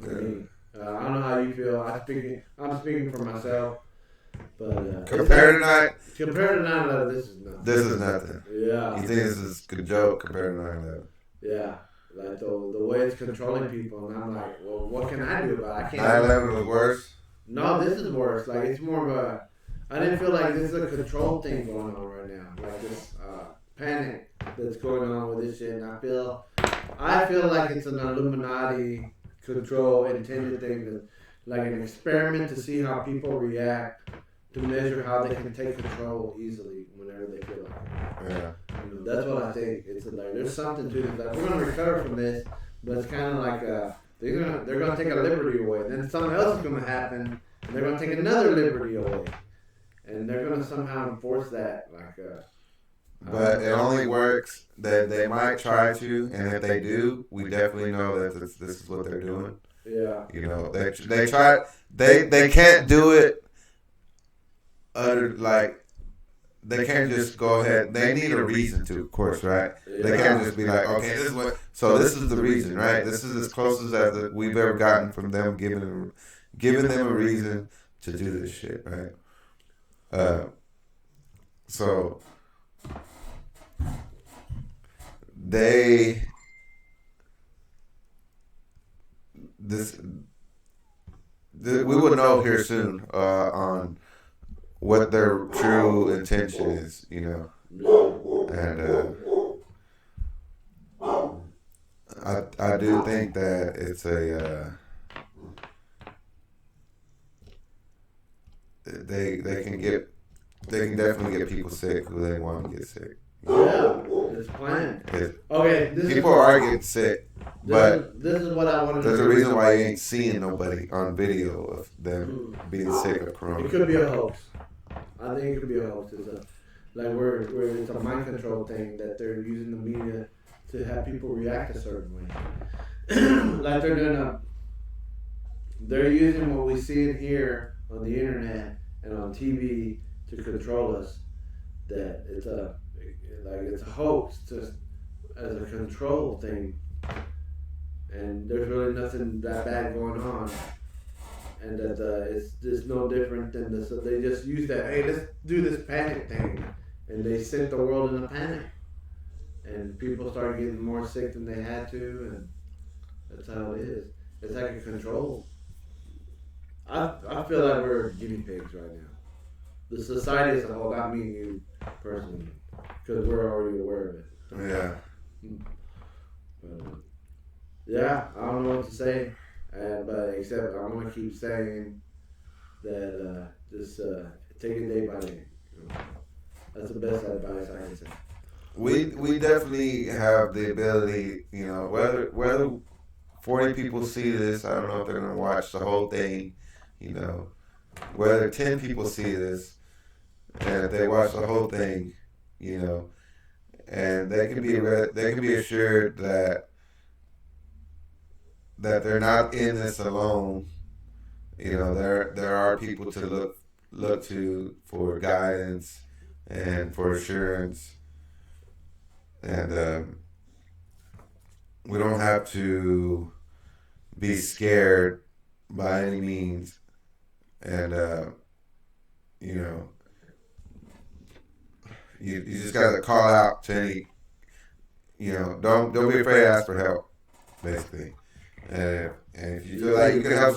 To me. I don't know how you feel. I'm speaking for myself. But compared to 9/11, this is nothing. This is nothing. Yeah. You think this is a joke compared to 9/11? Yeah. Like the way it's controlling people, and I'm like, well, what can I do about it? I can't. 9/11 was worse. No, this is worse. Like it's more of a. I didn't feel like this is a control thing going on right now. Like this panic that's going on with this shit, and I feel like it's an Illuminati control intended thing, that, like an experiment to see how people react, to measure how they can take control easily whenever they feel like it. Yeah. You know, that's what I think. It's like there's something to it. Like we're gonna recover from this, but it's kind of like They're gonna take a liberty away. Then something else is gonna happen, and they're gonna take another liberty away, and they're gonna somehow enforce that. But it only works that they might try to, and if they do, we definitely know that this is what they're doing. Yeah. You know, they try. They can't do it. They can't just go ahead. They need a reason to, of course, right? Yeah. They can't just be like, okay, this is what. So this is the reason, right? This is as close as we've ever gotten from them giving them a reason to do this shit, right? So we will know here soon on what their true intention is, you know, and I do think that it's they can definitely get people sick who they want to get sick. Yeah, it's planned. Okay, people are getting sick, but this is what I wanted. There's a reason why you ain't seeing nobody on video of them being sick of corona. It could be a hoax. I think it could be a hoax. Where it's a mind control thing that they're using the media to have people react a certain way. Like they're using what we see and hear on the internet and on TV to control us. That it's a hoax just as a control thing, and there's really nothing that bad going on. And that it's just no different than this. So they just use that. Hey, let's do this panic thing, and they sent the world in a panic, and people started getting more sick than they had to, and that's how it is. It's like a control. I feel like we're guinea pigs right now. The society as a whole, not me and you personally, because we're already aware of it. Yeah. Yeah, I don't know what to say. But except I'm gonna keep saying that just take it day by day. You know? That's the best advice I can say. We definitely have the ability, you know, whether 40 people see this, I don't know if they're gonna watch the whole thing, you know, whether 10 people see this, and if they watch the whole thing, you know, and they can be assured that they're not in this alone. You know, there are people to look to for guidance and for assurance, and we don't have to be scared by any means. And you know, you just gotta call out to any. You know, don't be afraid to ask for help, basically. And if you feel like you can help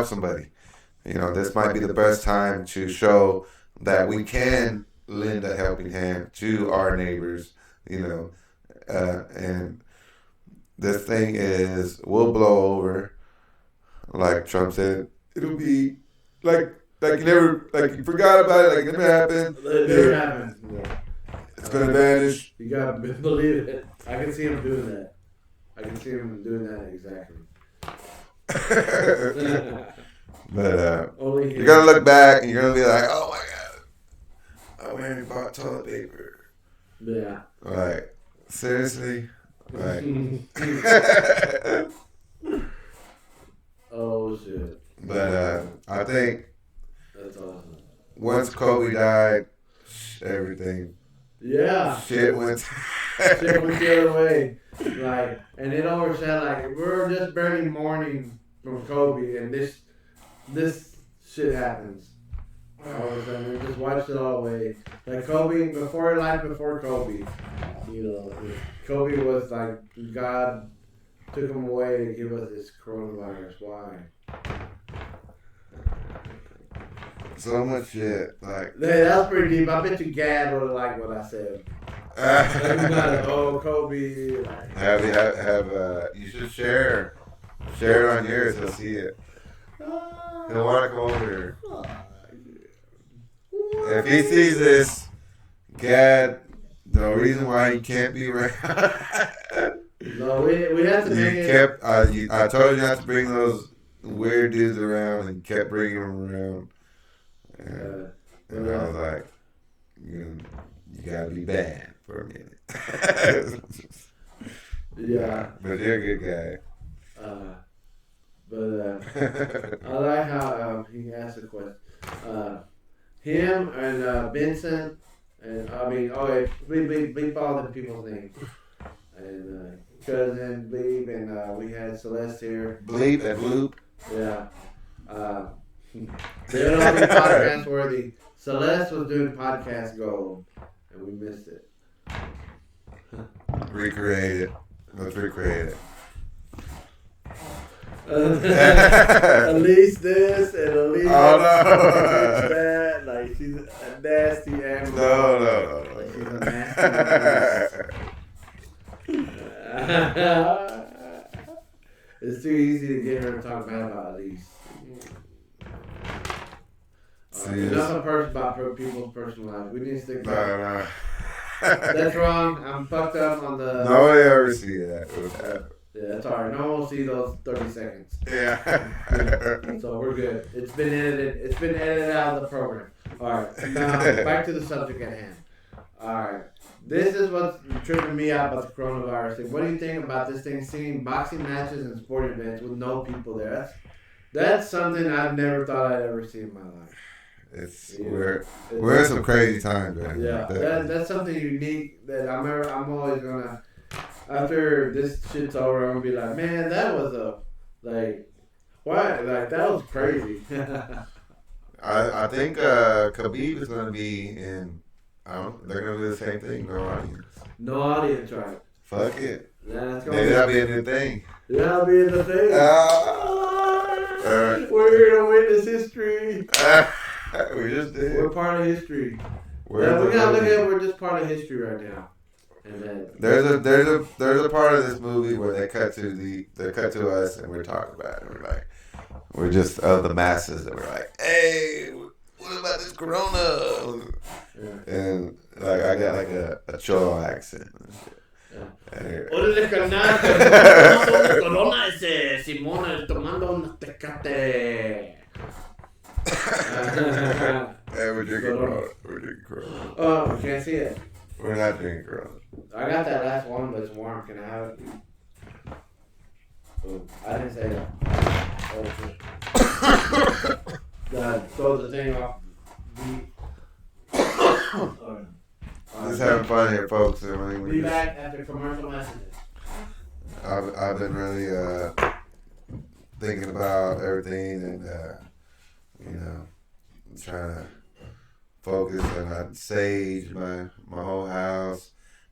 somebody. You know, this might be the best time to show that we can lend a helping hand to our neighbors, you know. And this thing will blow over. Like Trump said, it'll be like you forgot about it, like it never happened. It never happened. Yeah. It's gonna vanish. You gotta believe it. I can see him doing that. I can see him doing that exactly. But you're gonna look back and you're gonna be like, oh my god, I went and bought toilet paper. Yeah. Like, seriously? Like. Oh shit. But I think that's awesome. Once Kobe died, everything. Yeah. Shit went the other way. Like, and it overshadowed, like, we're just barely mourning from Kobe, and this shit happens. All of a sudden, we just wipes it all away. Like Kobe, life before Kobe, you know, Kobe was like, God took him away to give us this coronavirus. Why? So much shit. Like, hey, that was pretty deep. I bet you Gad would have liked what I said. Kobe. Have you should share it on yours. He'll see it. He'll want to come over here. If he sees this, Gad, the reason why he can't be around No, we had to make it. I told you not to bring those weird dudes around, and kept bringing them around. And I was like, you gotta be bad for a minute. Yeah. But you're a good guy. I like how he asked a question. Him and Vincent, and I mean, okay, bleep all the people's names. And cousin Bleep, and we had Celeste here. Bleep and Bloop. Yeah. They're all be podcast worthy. Celeste was doing podcast gold, and we missed it. Recreate it. Let's recreate it. At least this and at least that. Like she's a nasty animal. No. Like she's a nasty It's too easy to get her to talk bad about Elise. Enough about people's personal lives. We need to stick to No. That's wrong. I'm fucked up on the. Nobody ever see that. Yeah, that's alright. No one will see those 30 seconds. Yeah. So we're good. It's been edited. It's been edited out of the program. Alright. Now back to the subject at hand. Alright. This is what's tripping me out about the coronavirus thing. What do you think about this thing? Seeing boxing matches and sporting events with no people there. That's something I've never thought I'd ever see in my life. We're in some crazy times, man. Yeah, that's something unique that I'm always gonna. After this shit's over, I'm gonna be like, man, that was that was crazy. I think Khabib is gonna be in. They're gonna do the same thing. No audience. No audience, right? Fuck it. Maybe that'll be a new thing. That'll be the thing. We're here to witness history. We just did. We're part of history. We gotta look at we're just part of history right now. And then there's a part of this movie where they cut to us and we're talking about it. We're just of the masses and we're like, hey, what about this corona? Yeah. And like I got like a Cholo accent. Hola carnal, corona ese Simón tomando un tecate. Hey, we're drinking Corona. Oh, we can't see it. We're not drinking Corona. I got that last one, but it's warm. Can I have it? Oh, I didn't say that. Oh, throw the thing off. Just having fun here, folks. Be back after commercial messages. I've been really thinking about everything and trying to focus and I sage my whole house.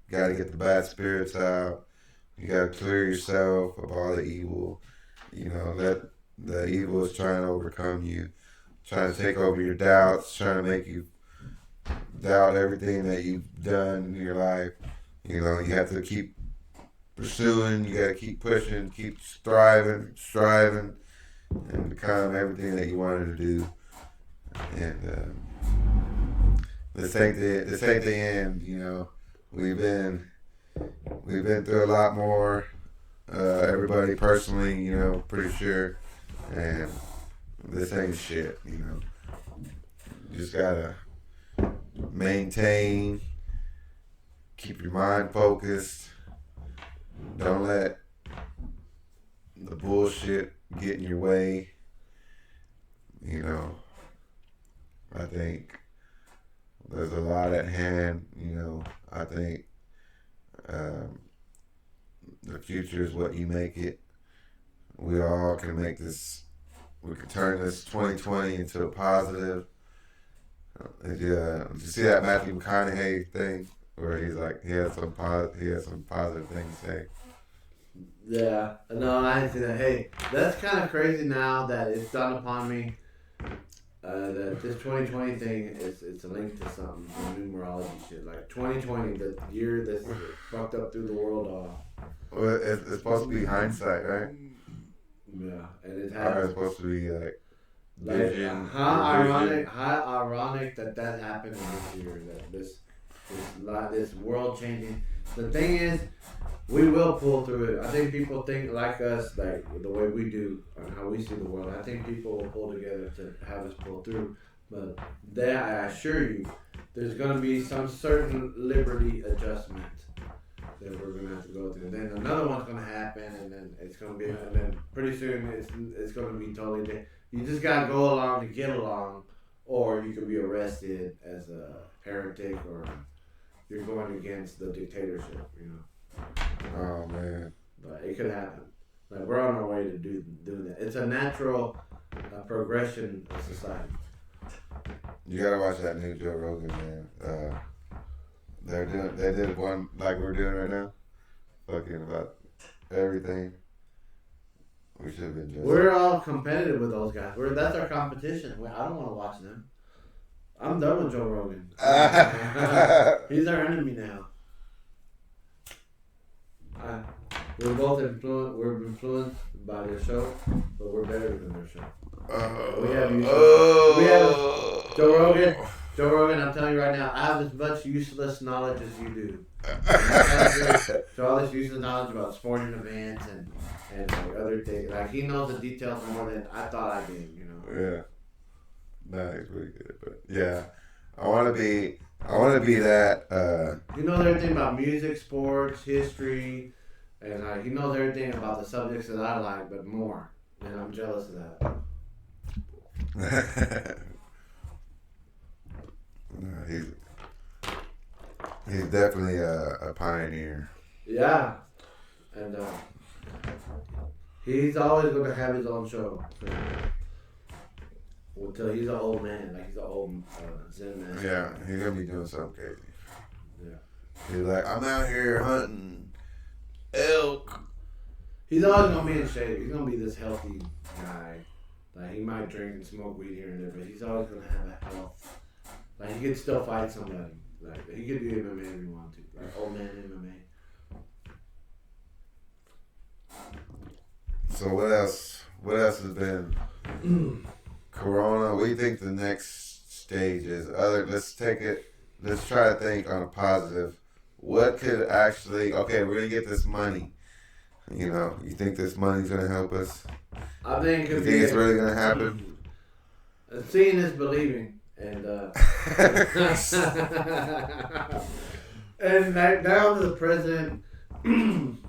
You got to get the bad spirits out. You got to clear yourself of all the evil. That the evil is trying to overcome you, trying to take over your doubts, trying to make you doubt everything that you've done in your life. You have to keep pursuing. You got to keep pushing, keep striving, and become everything that you wanted to do. And this ain't the end. We've been through a lot more. Everybody personally, pretty sure. And this ain't shit. You just gotta maintain, keep your mind focused. Don't let the bullshit get in your way. I think there's a lot at hand. I think the future is what you make it. We all can make this. We can turn this 2020 into a positive. Did you see that Matthew McConaughey thing where he's like he has some positive things to say? Yeah, no, I didn't see that. Hey, that's kind of crazy now that it's dawned upon me that this 2020 thing it's linked to something, numerology shit. Like 2020, the year that's fucked up through the world. Well, it's supposed to be hindsight, right? Yeah, and it has. It's supposed to be vision. How ironic that happened in this year. That this this world changing. The thing is, we will pull through it. I think people think like us, like the way we do, and how we see the world. I think people will pull together to have us pull through. But that, I assure you, there's going to be some certain liberty adjustment that we're going to have to go through. Then another one's going to happen, and then it's going to be, and then pretty soon it's going to be totally different. You just got to go along to get along, or you could be arrested as a heretic, or you're going against the dictatorship, you know. Oh man. But it could happen. Like we're on our way to doing that. It's a natural progression of society. You gotta watch that new Joe Rogan, man. They did one like we're doing right now, fucking about everything. We should have been just. We're all competitive with those guys. That's our competition. I don't want to watch them. I'm done with Joe Rogan. He's our enemy now. We're both influenced. We're influenced by their show, but we're better than their show. We have Joe Rogan. Joe Rogan, I'm telling you right now, I have as much useless knowledge as you do. So all this useless knowledge about sporting events and like other things. Like he knows the details more than I thought I did. You know. Yeah. Nah, he's really good, but yeah, I want to be that. He knows everything about music, sports, history, and he knows everything about the subjects that I like, but more. And I'm jealous of that. He's definitely a pioneer. Yeah, and he's always going to have his own show. Until he's an old man, like he's an old Zen man. Yeah, he's gonna be doing something crazy. Yeah, he's like, I'm out here hunting elk. He's always gonna be in shape. He's gonna be this healthy guy. Like he might drink and smoke weed here and there, but he's always gonna have a health. Like he could still fight somebody. Like he could do MMA if he wanted to. Like old man MMA. So what else? What else has been? Corona. What do you think the next stage is? Let's try to think on a positive. What could actually? Okay, we're gonna get this money. You know, you think this money's gonna help us? I think. You think it's really gonna happen? Seeing is believing, and and like down to the president.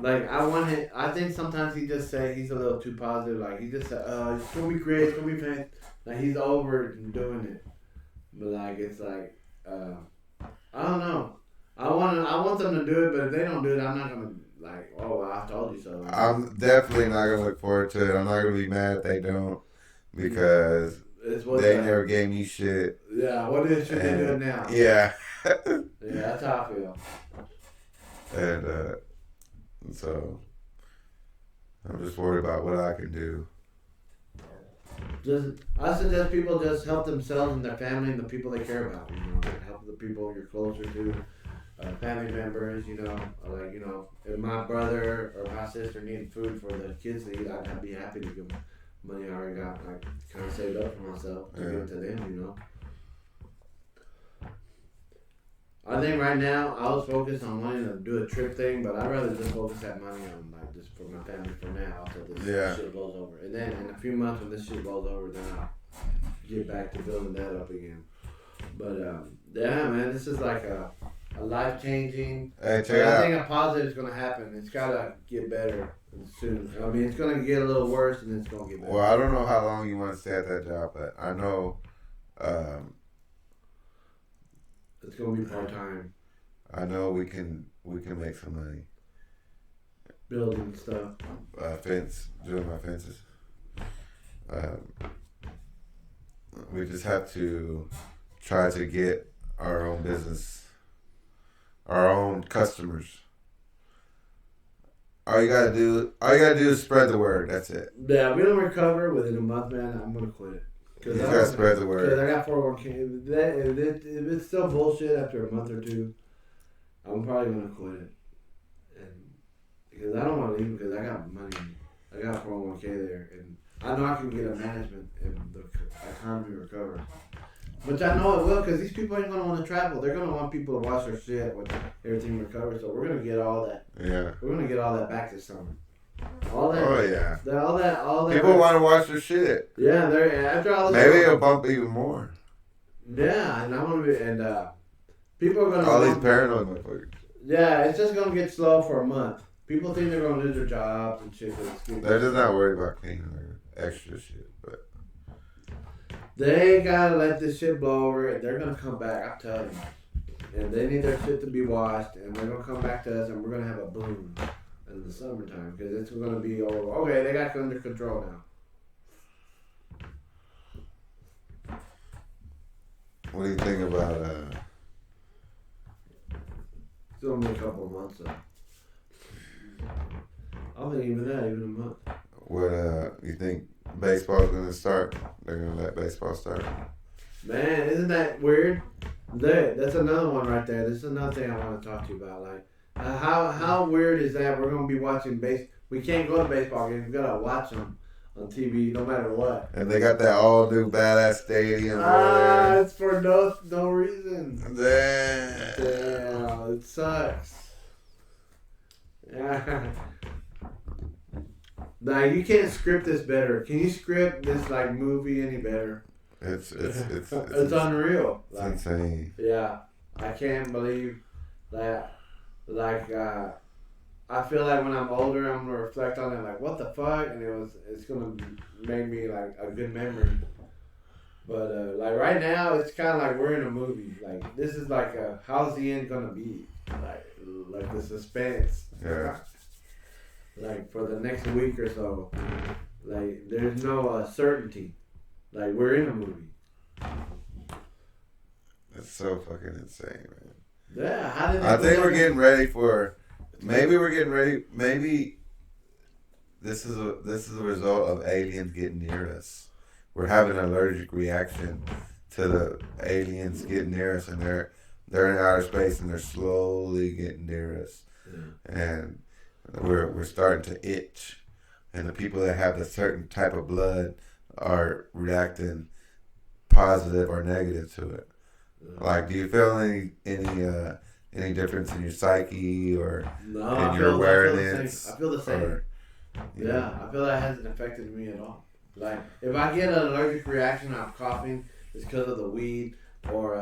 Like I think sometimes he just say he's a little too positive. Like he just said, it's gonna be great, it's gonna be fantastic. Like he's over doing it, but like it's like I don't know. I want them to do it, but if they don't do it, I'm not gonna like. Oh, well, I told you so. I'm definitely not gonna look forward to it. I'm not gonna be mad if they don't because they never gave me shit. Yeah, what is shit they doing now? Yeah. Yeah, that's how I feel. And so I'm just worried about what I can do. I suggest people just help themselves and their family and the people they care about. You know, help the people you're closer to, family members. You know, like if my brother or my sister needed food for the kids to eat, I'd be happy to give them money I already got. Like kind of saved up for myself to give it to them. You know. I think right now I was focused on wanting to do a trip thing, but I'd rather just focus that money on like just for my family for now until this shit blows over. And then in a few months when this shit blows over, then I'll get back to building that up again. But yeah, man, this is like a life changing. Hey, I think a positive is gonna happen. It's gotta get better soon. I mean, it's gonna get a little worse, and then it's gonna get better. Well, I don't know how long you want to stay at that job, but I know. It's gonna be part time. I know we can make some money. Building stuff. Doing my fences. We just have to try to get our own business, our own customers. All you gotta do is spread the word. That's it. Yeah, we don't recover within a month, man. I'm gonna quit it. You gotta spread the word. Because I got 401k. If it's still bullshit after a month or two, I'm probably gonna quit it. And because I don't want to leave because I got money. I got 401k there, and I know I can get a management if the economy recovers. Which I know it will, because these people ain't gonna want to travel. They're gonna want people to watch their shit when everything recovers. So we're gonna get all that. Yeah. We're gonna get all that back this summer. All that. Oh yeah. All that. People want to watch their shit. Yeah, they're after all this. Maybe it'll bump even more. Yeah, and I'm gonna be people are gonna. All these paranoid motherfuckers. Yeah, it's just gonna get slow for a month. People think they're gonna lose their jobs and shit. They're just not worried about cleaning their extra shit, but they gotta let this shit blow over, and they're gonna come back. I'm telling you, and they need their shit to be washed, and they're gonna come back to us, and we're gonna have a boom in the summertime because it's gonna be over. Okay, they got it under control now. what do you think about It's only a couple of months though. I don't think even a month. what you think baseball's gonna start? They're gonna let baseball start. Man, isn't that weird? That's another one right there. This is another thing I want to talk to you about. Like, how weird is that? We're gonna be watching We can't go to baseball games. We gotta watch them on TV, no matter what. And they got that all new badass stadium. It's for no reason. Damn, it sucks. Yeah. Like, you can't script this better. Can you script this like movie any better? It's unreal. It's Like, insane. yeah, I can't believe that. Like, I feel like when I'm older, I'm gonna reflect on it. Like, what the fuck? And it's gonna make me like a good memory. But like right now, it's kind of like we're in a movie. Like, this is like how's the end gonna be? Like the suspense. Yeah. Like for the next week or so, like there's no certainty. Like, we're in a movie. It's so fucking insane, man. Yeah, how did I think we're getting ready for. Maybe we're getting ready. Maybe this is a result of aliens getting near us. We're having an allergic reaction to the aliens getting near us, and they're in outer space and they're slowly getting near us, and we're starting to itch, and the people that have a certain type of blood are reacting positive or negative to it. Like, do you feel any difference in your psyche or in your awareness? I feel the same. I feel that hasn't affected me at all. Like, if I get an allergic reaction, I'm coughing, it's because of the weed, or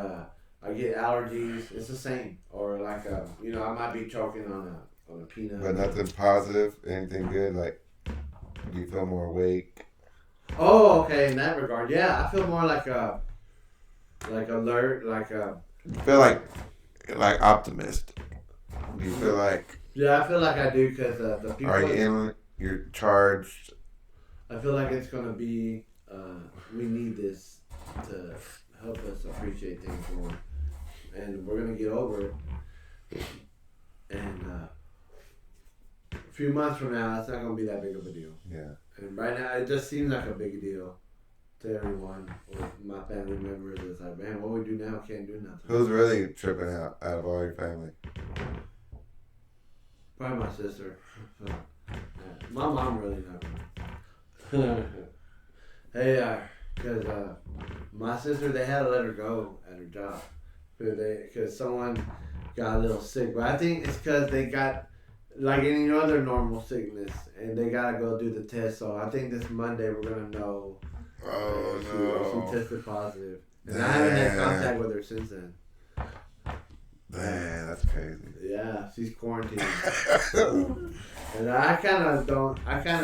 I get allergies, it's the same. Or like, I might be choking on a peanut. But nothing positive, anything good? Like, do you feel more awake? Oh, okay. In that regard, yeah, I feel more like alert, You feel like optimist. Do you feel like? Yeah, I feel like I do because the people. Are you you're charged? I feel like it's gonna be. We need this to help us appreciate things more, and we're gonna get over it. And a few months from now, it's not gonna be that big of a deal. Yeah. And right now, it just seems like a big deal to everyone or my family members. It's like, man, what we do now can't do nothing. Who's really tripping out of all your family? Probably my sister. My mom really not. Hey, because my sister, they had to let her go at her job because someone got a little sick. But I think it's because they got like any other normal sickness, and they gotta go do the test. So I think this Monday we're gonna know. Oh no! She tested positive, and I haven't had contact with her since then. Man, that's crazy. Yeah, she's quarantined, and I kind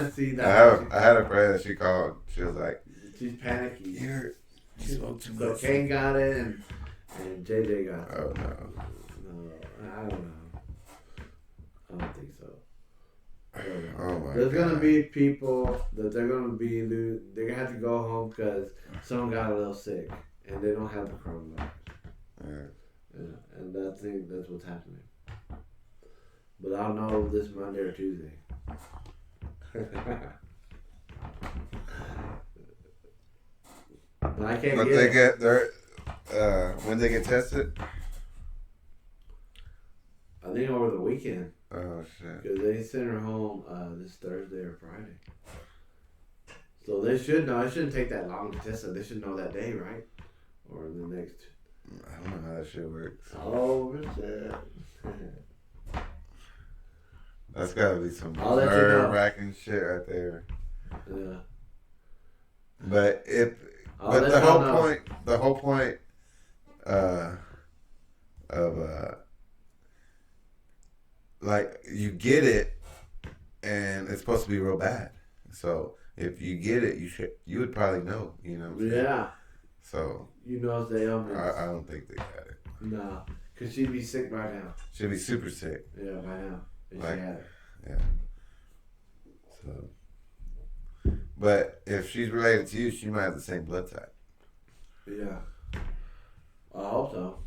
of see that. I had a friend that she called. She was like, she's panicky. You smoked too much. So Kane got it, and JJ got it. Oh no! No, I don't know. I don't think so. Oh my There's God. gonna be people that they're gonna have to go home because someone got a little sick and they don't have the coronavirus. Yeah, and that's what's happening. But I'll know this Monday or Tuesday. But I can't get when they get tested? I think over the weekend. Oh shit! Because they sent her home this Thursday or Friday. So they should know. It shouldn't take that long to test her. They should know that day, right? or the next? I don't know how that shit works. Oh shit. That's gotta be some nerve-wracking shit right there. Yeah. But the whole point of like you get it, and it's supposed to be real bad. So if you get it, you would probably know. You know. What I'm saying? Yeah. So you know it's the ailment. I don't think they got it. No, cause she'd be sick by now. She'd be super sick. Yeah, by now. If like, she had it. Yeah. So, but if she's related to you, she might have the same blood type. Yeah. I hope so.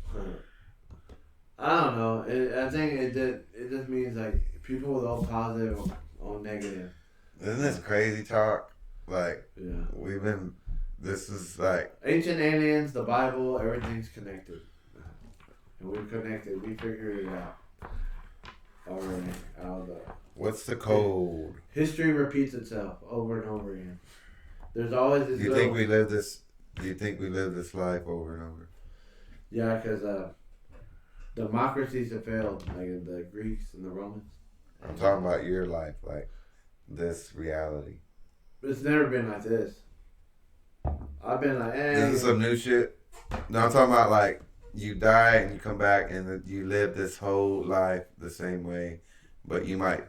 I don't know. I think it just means like people with all positive or negative. Isn't this crazy talk? Like, yeah, this is like ancient aliens, the Bible, everything's connected, and we're connected. We figured it out already. What's the code? History repeats itself over and over again. There's always this. Do you think we live this life over and over? Yeah, because democracies have failed, like in the Greeks and the Romans. I'm talking about your life, like this reality. It's never been like this. I've been like, This is some new shit. No, I'm talking about like you die and you come back and you live this whole life the same way, but you might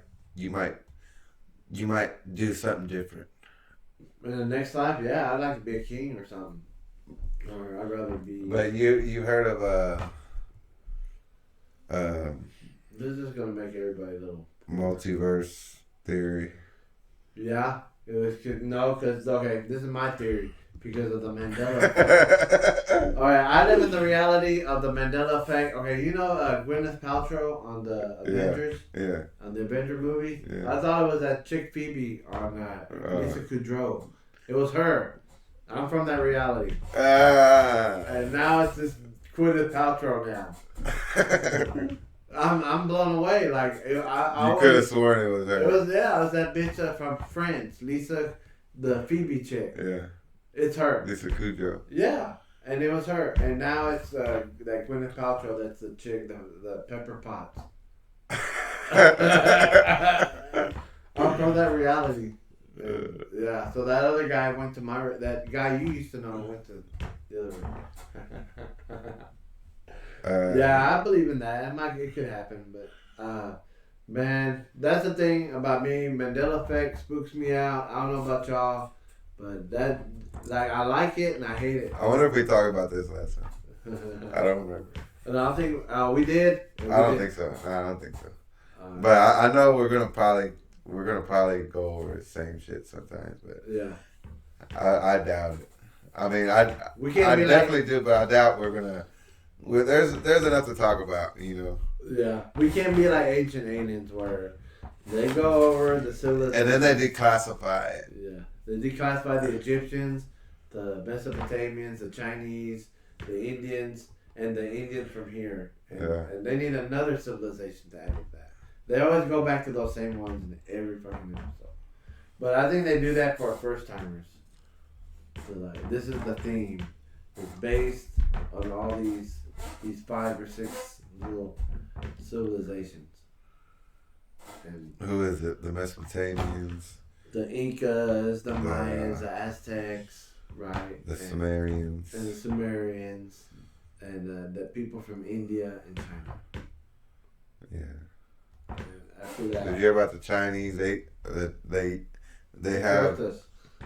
do something different. In the next life, yeah, I'd like to be a king or something. Or I'd rather be. But you heard of this is gonna make everybody little. Multiverse theory. Yeah, it was because okay, this is my theory because of the Mandela effect. All right, I live in the reality of the Mandela effect. Okay, you know Gwyneth Paltrow on the Avengers. Yeah. On the Avenger movie. Yeah. I thought it was that chick Phoebe on Lisa Kudrow. It was her. I'm from that reality. And now it's this Gwyneth Paltrow now. I'm blown away. Like you could have sworn it was her. It was that bitch from Friends, Lisa, the Phoebe chick. Yeah. It's her. Lisa Kudrow. Yeah, and it was her. And now it's that Gwyneth Paltrow. That's the chick, the Pepper Potts. I'm from that reality. Yeah. So that other guy went to that guy you used to know went to the other one. Yeah, I believe in that. It could happen, but man, that's the thing about me. Mandela effect spooks me out. I don't know about y'all, but I like it and I hate it. I wonder if we talked about this last time. I don't remember. And I think we did. I don't think so. But I know we're gonna probably go over the same shit sometimes. But yeah, I doubt it. I mean, I definitely do, but I doubt we're gonna. There's enough to talk about, you know. Yeah, we can't be like ancient aliens where they go over the civilization and then they declassify it. Yeah, they declassify the Egyptians, the Mesopotamians, the Chinese, the Indians, and the Indians from here. And they need another civilization to add to that. They always go back to those same ones in every fucking episode. But I think they do that for first timers. So like, this is the theme. It's based on all these 5 or 6 little civilizations. And who is it? The Mesopotamians, the Incas, the Mayans, the Aztecs, right? The Sumerians, and the Sumerians, and the people from India and China. Yeah. And after that, did you hear about the Chinese? They have a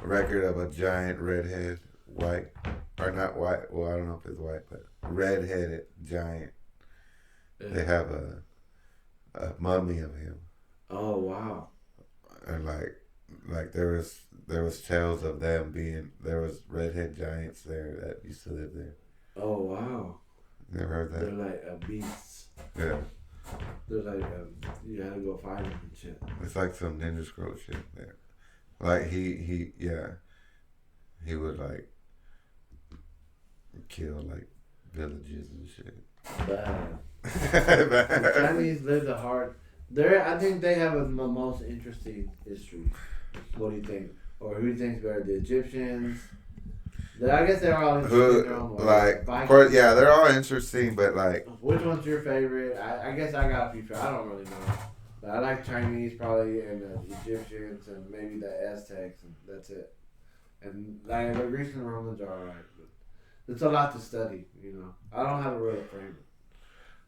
record of a giant redhead, white. Or not white. Well, I don't know if it's white, but red-headed giant. Yeah. They have a mummy of him. Oh wow! And like there was tales of them there was redhead giants there that used to live there. Oh wow! Never heard that. They're like beasts. Yeah. They're like you had to go find them and shit. It's like some Ninja Scroll shit there. Like he would like kill like villages and shit. Bad. The Chinese live the hard. I think they have the most interesting history. What do you think? Or who do you think's better, the Egyptians, I guess they're all interesting in their own way. Like, of course, yeah, they're all interesting, but like, which one's your favorite? I guess I got a few. I don't really know. But I like Chinese probably, and the Egyptians, and maybe the Aztecs, and that's it. And like the Greeks and Romans are alright, but it's a lot to study. You know, I don't have a real favorite.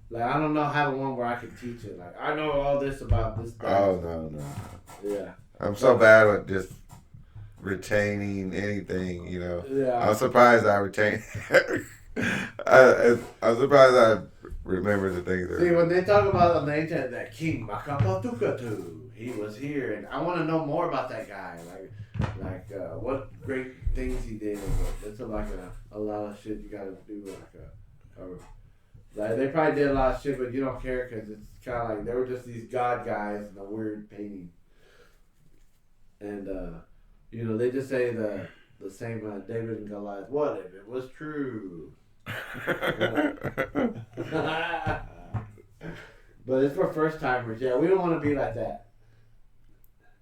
Like I don't know how one where I can teach it. Like I know all this about this. Thing. Oh no. Yeah. I'm so bad with just retaining anything, you know. Yeah. I'm surprised I retain. I'm surprised I remember the things. See, when they talk about on the internet that King Makapatukatu, he was here, and I want to know more about that guy. Like what great things he did. It's like a lot of shit you got to do. Like they probably did a lot of shit, but you don't care because it's kind of like they were just these god guys in a weird painting. And, you know, they just say the same David and Goliath. What if it was true? But it's for first timers. Yeah, we don't want to be like that.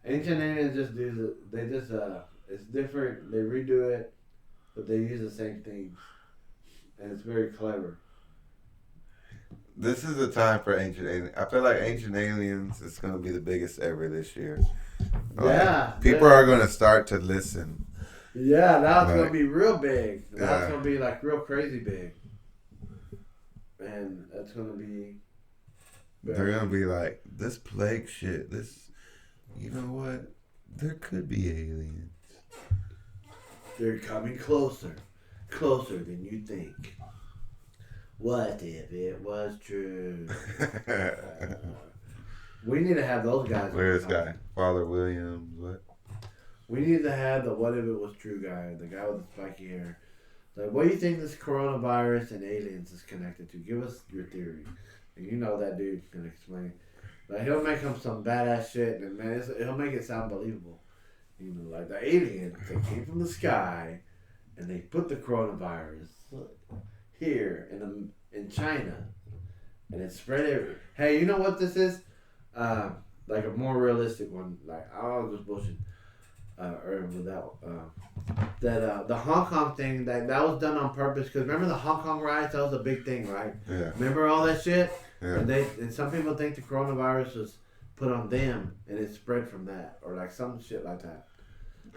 Ancient aliens just it's different. They redo it, but they use the same things. And it's very clever. This is the time for Ancient Aliens. I feel like Ancient Aliens is going to be the biggest ever this year. Yeah. People are going to start to listen. Yeah, now it's going to be real big. Now it's going to be like real crazy big. And that's going to be... They're going to be like, this plague shit, you know what? There could be aliens. They're coming closer. Closer than you think. What if it was true? We need to have those guys. Where's this guy? Father Williams, what? We need to have the what if it was true guy, the guy with the spiky hair. Like, what do you think this coronavirus and aliens is connected to? Give us your theory. And you know that dude can explain. Like, he'll make up some badass shit, and man, he'll make it sound believable. You know, like the aliens, they came from the sky, and they put the coronavirus here in China, and it spread everywhere. Hey, you know what this is? Like a more realistic one. Like I was just bullshit. Or without the Hong Kong thing that was done on purpose. Because remember the Hong Kong riots? That was a big thing, right? Yeah. Remember all that shit? Yeah. And some people think the coronavirus was put on them, and it spread from that, or like some shit like that.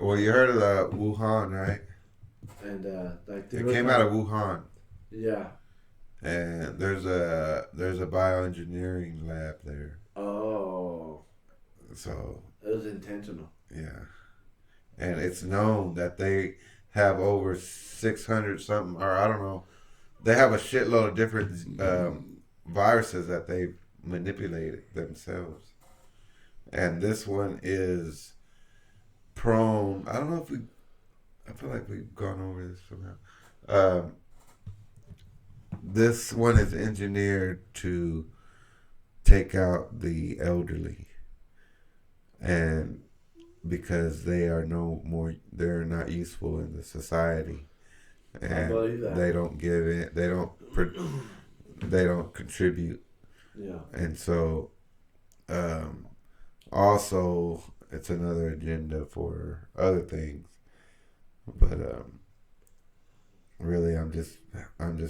Well, you heard of the Wuhan, right? And like it came out of Wuhan. Yeah. And there's a bioengineering lab there. Oh. So it was intentional. Yeah. And it's known that they have over 600 something, or I don't know, they have a shitload of different viruses that they've manipulated themselves. And this one is prone. I don't know if I feel like we've gone over this somehow. This one is engineered to take out the elderly, and because they're not useful in the society, and they don't give it, they don't contribute. Yeah. And so, also it's another agenda for other things, but really, I'm just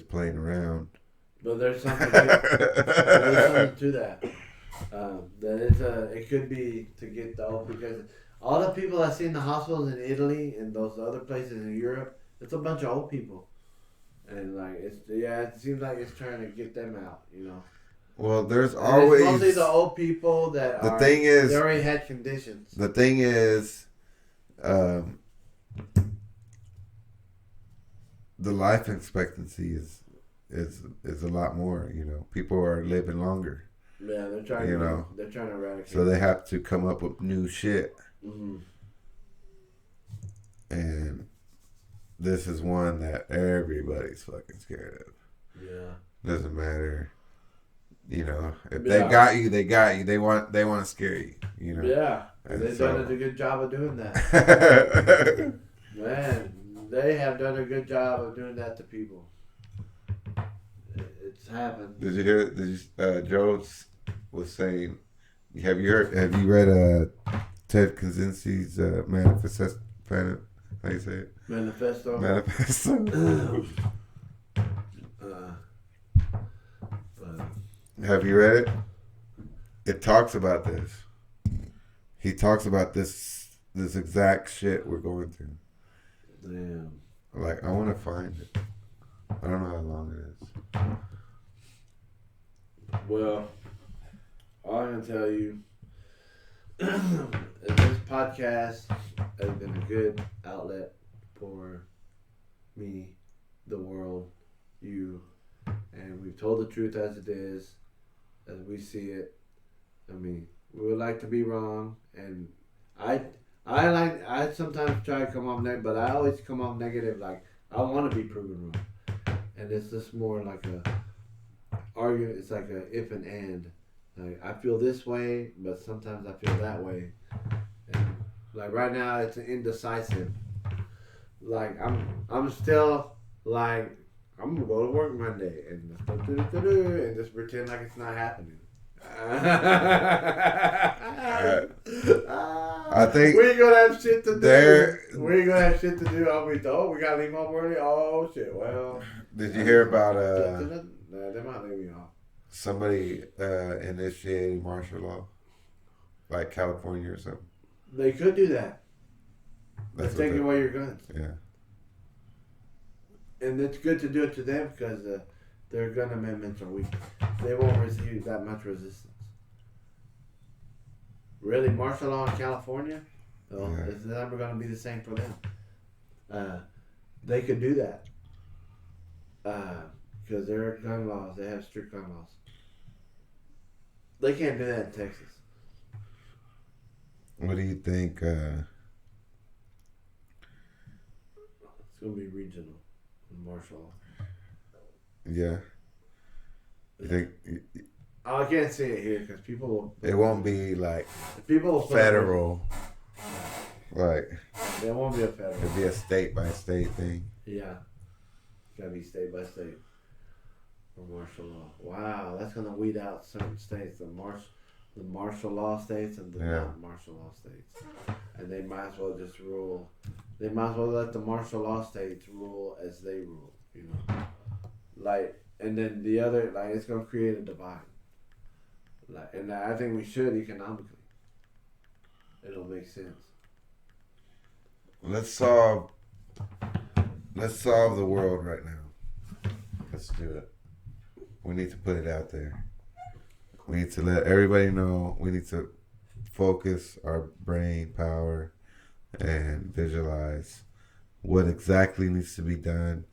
playing around. But there's something to that. That it could be to get the old, because all the people I see in the hospitals in Italy and those other places in Europe, it's a bunch of old people, and like it seems like it's trying to get them out, you know. Well, there's always it's mostly the old people that they already had conditions. The thing is, the life expectancy is a lot more. You know, people are living longer. Yeah, they're trying. They're trying to eradicate. So they have to come up with new shit. Mm-hmm. And this is one that everybody's fucking scared of. Yeah. Doesn't matter. You know, if they got you, they got you. They want to scare you. You know. Yeah. And they've done a good job of doing that. Man, they have done a good job of doing that to people. It's happened. Did you hear? Joe was saying, have you read Ted Kaczynski's Manifest Planet? How you say it? Manifesto. Have you read it? It talks about this. He talks about this exact shit we're going through. Damn. Like, I want to find it. I don't know how long it is. Well, all I'm going to tell you is this podcast has been a good outlet for me, the world, you, and we've told the truth as it is, as we see it. I mean, we would like to be wrong, and I sometimes try to come off negative, but I always come off negative. Like, I want to be proven wrong, and it's just more like a argument. It's like a if and and. Like, I feel this way, but sometimes I feel that way, and like right now it's an indecisive. Like, I'm still like, I'm gonna go to work Monday and just pretend like it's not happening. I think we ain't gonna have shit to do. We ain't gonna have shit to do. I'll be told we gotta leave home early. Oh shit! Well, did you hear about they might leave me off. Somebody initiating martial law, like California or something? They could do that. That's They're taking away your guns. Yeah. And it's good to do it to them because their gun amendments are weak. They won't receive that much resistance. Really, martial law in California? Well, yeah. It's never going to be the same for them. They could do that. Because their gun laws, they have strict gun laws. They can't do that in Texas. What do you think? It's going to be regional. Martial law. Yeah. You think? I can't say it here because people will. It won't be like people federal. Like. It won't be a federal. It'll be a state by state thing. Yeah. It's gotta be state by state. For martial law. Wow, that's gonna weed out certain states. The martial law states and the not martial law states. And they might as well just rule. They might as well let the martial law states rule as they rule, you know. Like, and then the other, like, it's gonna create a divide. Like, and I think we should economically. It'll make sense. Let's solve the world right now. Let's do it. We need to put it out there. We need to let everybody know. We need to focus our brain power and visualize what exactly needs to be done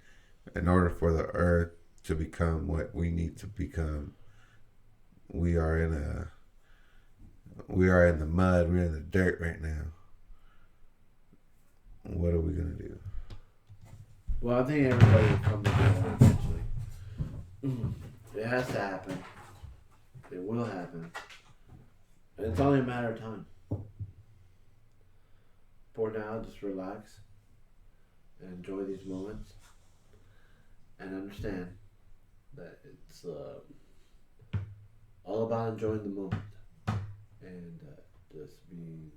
in order for the earth to become what we need to become. We are in the mud, we're in the dirt right now. What are we gonna do? Well, I think everybody will come together eventually. It has to happen. It will happen. And it's only a matter of time. For now, just relax and enjoy these moments and understand that it's all about enjoying the moment and just being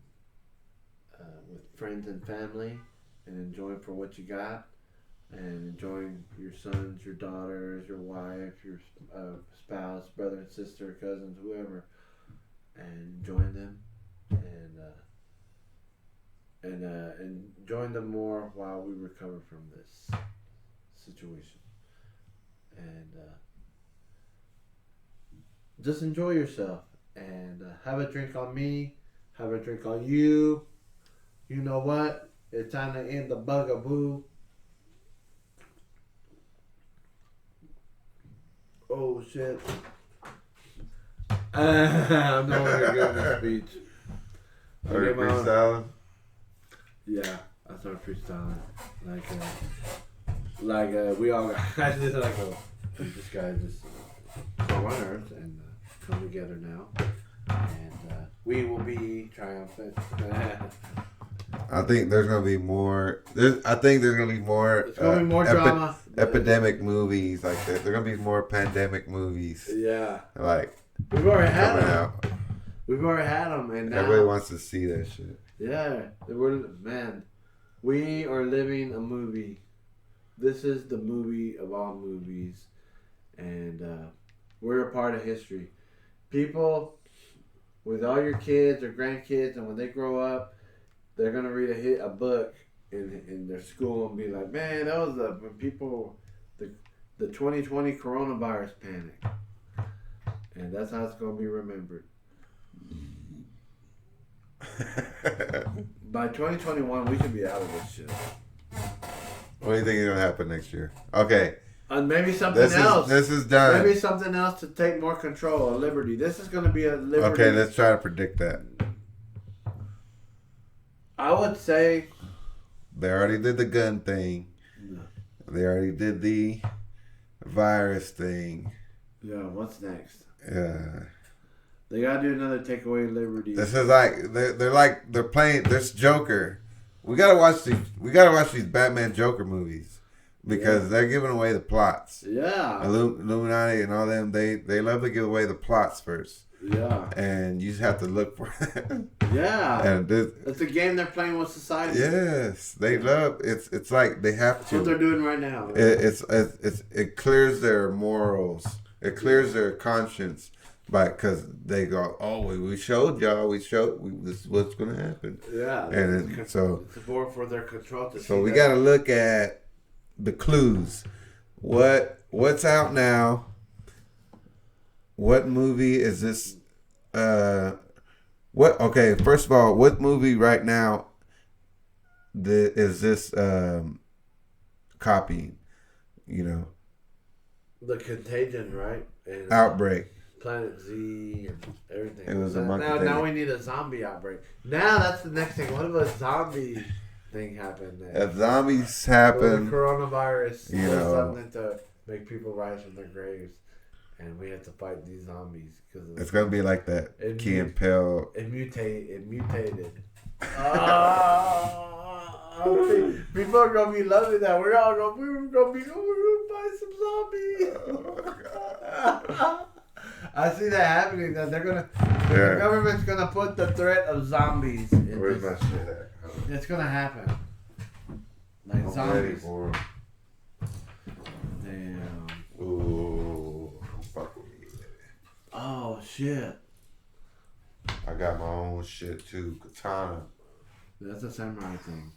with friends and family and enjoying for what you got and enjoying your sons, your daughters, your wife, your spouse, brother and sister, cousins, whoever, and enjoying them and enjoying them more while we recover from this situation. And just enjoy yourself and have a drink on me, have a drink on you. You know what? It's time to end the bugaboo. Oh shit. I'm not going to give this speech. Are you freestyling? Yeah, I started freestyling. Like we all got, I did like this guy just come on earth and come together now. And we will be triumphant. I think there's gonna be more. I think there's gonna be more. It's gonna be more drama. Epidemic movies like that. There's gonna be more pandemic movies. Yeah. Like we've already had them. Out. We've already had them, and now everybody wants to see that shit. Yeah, man. We are living a movie. This is the movie of all movies, and we're a part of history. People, with all your kids or grandkids, and when they grow up, they're gonna read a book in their school and be like, "Man, that was when people the 2020 coronavirus panic," and that's how it's gonna be remembered. By 2021, we should be out of this shit. What do you think is gonna happen next year? Okay. Maybe something else. This is done. Maybe something else to take more control of liberty. This is going to be a liberty. Okay, let's try to predict that. I would say they already did the gun thing. No. They already did the virus thing. Yeah, what's next? Yeah. They gotta do another take away liberty. This is like they're playing this Joker. We gotta watch these Batman Joker movies because they're giving away the plots. Yeah. Illuminati and all them they love to give away the plots first. Yeah. And you just have to look for it. Yeah. And it's a game they're playing with society. Yes, they love it's like they have to. That's what they're doing right now. It clears their morals. It clears their conscience. Because they go, oh, we showed y'all, this is what's going to happen. Yeah. And so it's more for their control to see. So we got to look at the clues. What's out now? What movie is this? Okay, first of all, what movie right now is this copying? You know, The Contagion, right? And Outbreak. Planet Z and everything. It was a monkey. Now we need a zombie outbreak. Now that's the next thing. What if a zombie thing happened? If zombies happen, the coronavirus, you know, something to make people rise from their graves, and we have to fight these zombies because it's gonna be like that. Key and Peele. It mutated. People are gonna be loving that. We're gonna buy some zombies. Oh, I see that happening. That the government's gonna put the threat of zombies. Where's my shit at? It's gonna happen. Like I'm zombies. ready for 'em. Damn. Ooh, fuck with me. Oh shit. I got my own shit too. Katana. That's a samurai thing.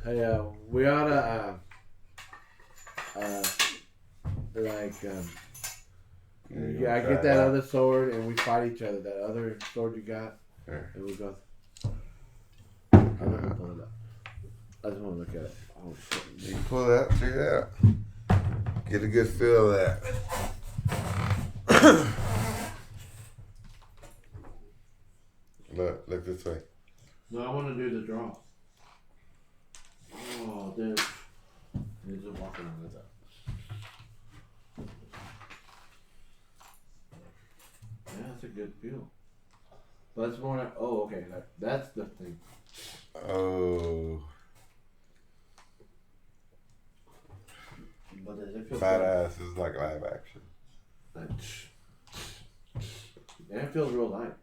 Hey, we oughta I get that other sword and we fight each other. That other sword you got, and we go. I'm not gonna pull it up. I just want to look at it. Oh shit! You can pull that, check it out. Get a good feel of that. Look this way. No, I want to do the draw. Oh, dude. He's just walking on with that. Yeah, that's a good feel. But it's more like, oh, okay, that's the thing. Oh. But does it feel Badass is like live action. Yeah, it feels real light.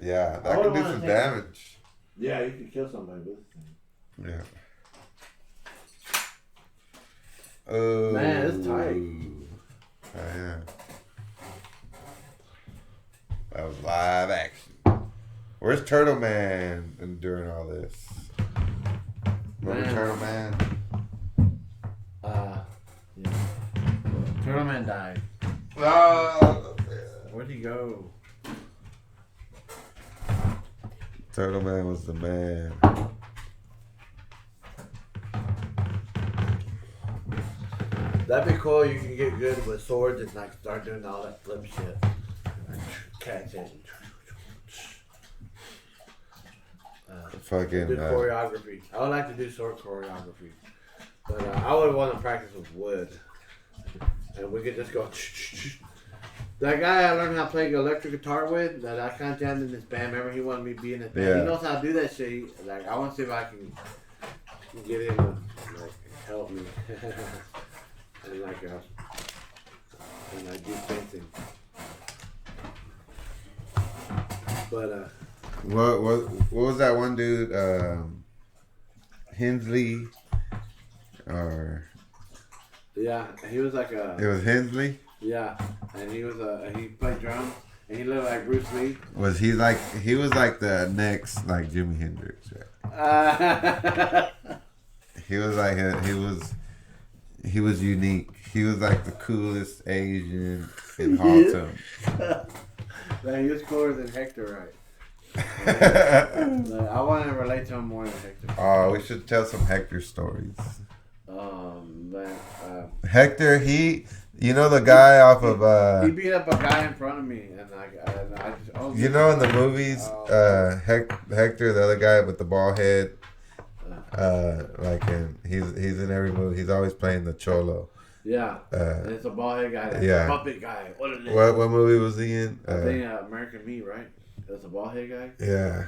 Yeah, that can do some damage. Yeah, you can kill somebody with this thing. Yeah. Oh. Man, it's tight. Oh, yeah. That was live action. Where's Turtle Man during all this? Remember Turtle Man? Yeah. Turtle Man died. Oh, Where'd he go? Turtle Man was the man. That'd be cool. You can get good with swords and like start doing all that flip shit. Catch it. Fucking do choreography. I would like to do sword choreography, but I would want to practice with wood, and we could just go. That guy I learned how to play electric guitar with, that I kind of jammed in this band. Remember, he wanted me to be in this band. Yeah. He knows how to do that shit. Like, I want to see if I can get him to like help me and like do fencing. But what was that one dude? Hensley, or yeah, he was like it was Hensley. yeah, and he played drums, and he looked like Bruce Lee. Was he was like the next like Jimi Hendrix? Right? He was like he was unique. He was like the coolest Asian in Haltom. Like, he was cooler than Hector, right? Like, I want to relate to him more than Hector. Oh, we should tell some Hector stories. But, Hector, you know the guy off of he beat up a guy in front of me, and I just you know in the movies, Hector, the other guy with the bald head, he's in every movie. He's always playing the cholo. Yeah, and it's a bald head guy. Yeah, puppet guy. What movie was he in? I think American Me, right? That's a bald head guy. Yeah.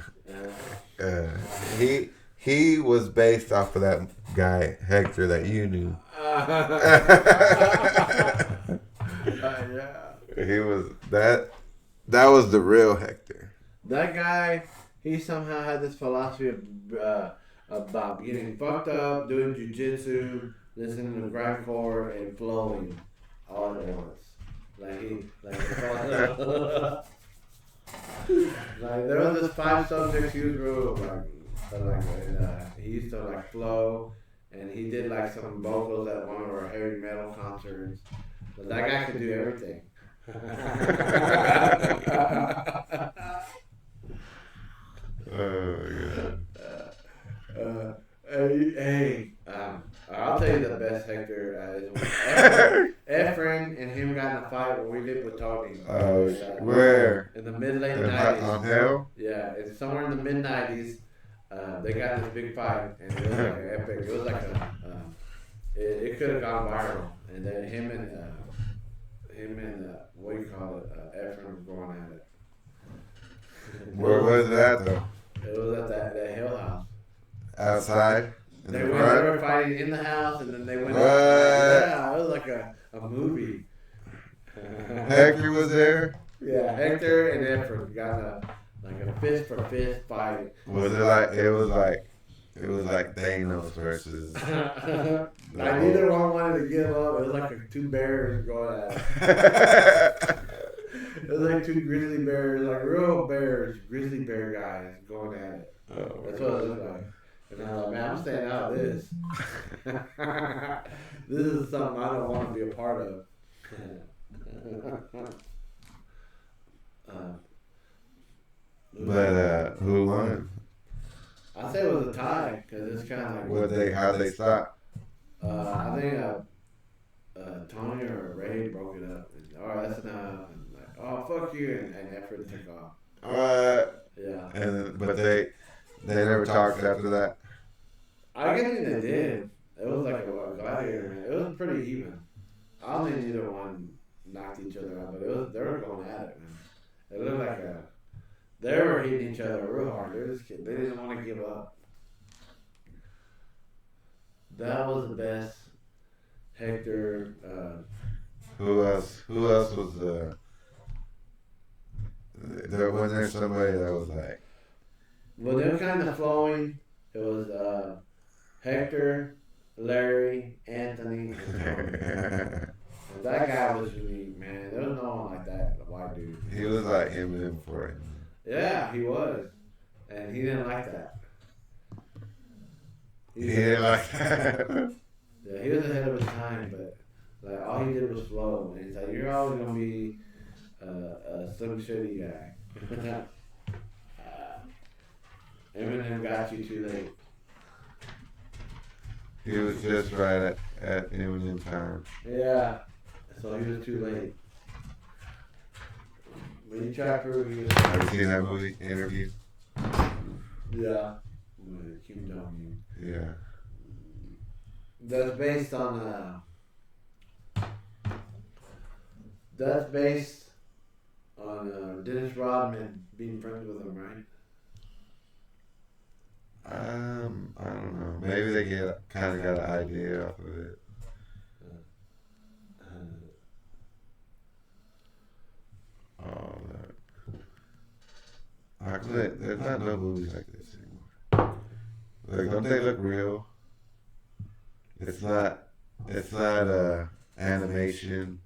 He was based off of that guy Hector that you knew. Yeah. He was that was the real Hector. That guy, he somehow had this philosophy about getting fucked up, doing jujitsu, listening to grindcore, and flowing all at once. Like there was this 5 subjects he was real he used to like flow, and he did like some vocals at one of our heavy metal concerts. But that guy could do everything. Oh I'll tell you the best Hector is when Efren and him got in a fight when we lived with Tony. Where? In the mid-late 90s. On Hell? Yeah, it's somewhere in the mid-90s. They got this big fight, and it was like epic. It was like it could have gone viral. And then him and what do you call it? Efren was going at it. Where was that though? It was at that Hell House. Outside? They were fighting in the house, and then they went. Yeah, it was like a movie. Hector was there? Yeah, Hector and Efren got a fist for fist fight. Was it like it was like Thanos versus? Neither one wanted to give up. It was like 2 bears going at it. It was like 2 grizzly bears, like real bears, grizzly bear guys going at it. That's what it looked like. And I was like, man, I'm staying out of this. This is something I don't want to be a part of. But who won? I'd say it was a tie, because it's kind of like... How they stop? I think Tony or Ray broke it up. All right, that's enough. And like, oh, fuck you, and Efren took off. Yeah. But they never talked after that. I guess they did. It was like a gladiator, man. It was pretty even. I don't think either one knocked each other out, but they were going at it, man. It looked like they were hitting each other real hard. They didn't want to give up. That was the best. Hector. Who else was when there's somebody that was like? Well, they were kind of flowing. It was Hector, Larry, Anthony, and Tony. That guy was unique, man. There was no one like that, the white dude. He was like Eminem for it. Yeah, he was. And he didn't like that. He didn't like that. Yeah, he was ahead of his time, but like all he did was flow. And he's like, you're always going to be some shitty guy. Eminem got you too late. He was just right at Eminem time. Yeah, so he was too late. When you try to prove he was... Have you seen that movie, Interview? Yeah. With Kim Jong-un. Yeah. That's based on Dennis Rodman being friends with him, right? I don't know. Maybe they kind of got an idea off of it. There's not no movies like this anymore. Like, don't they look real? It's not. It's not animation.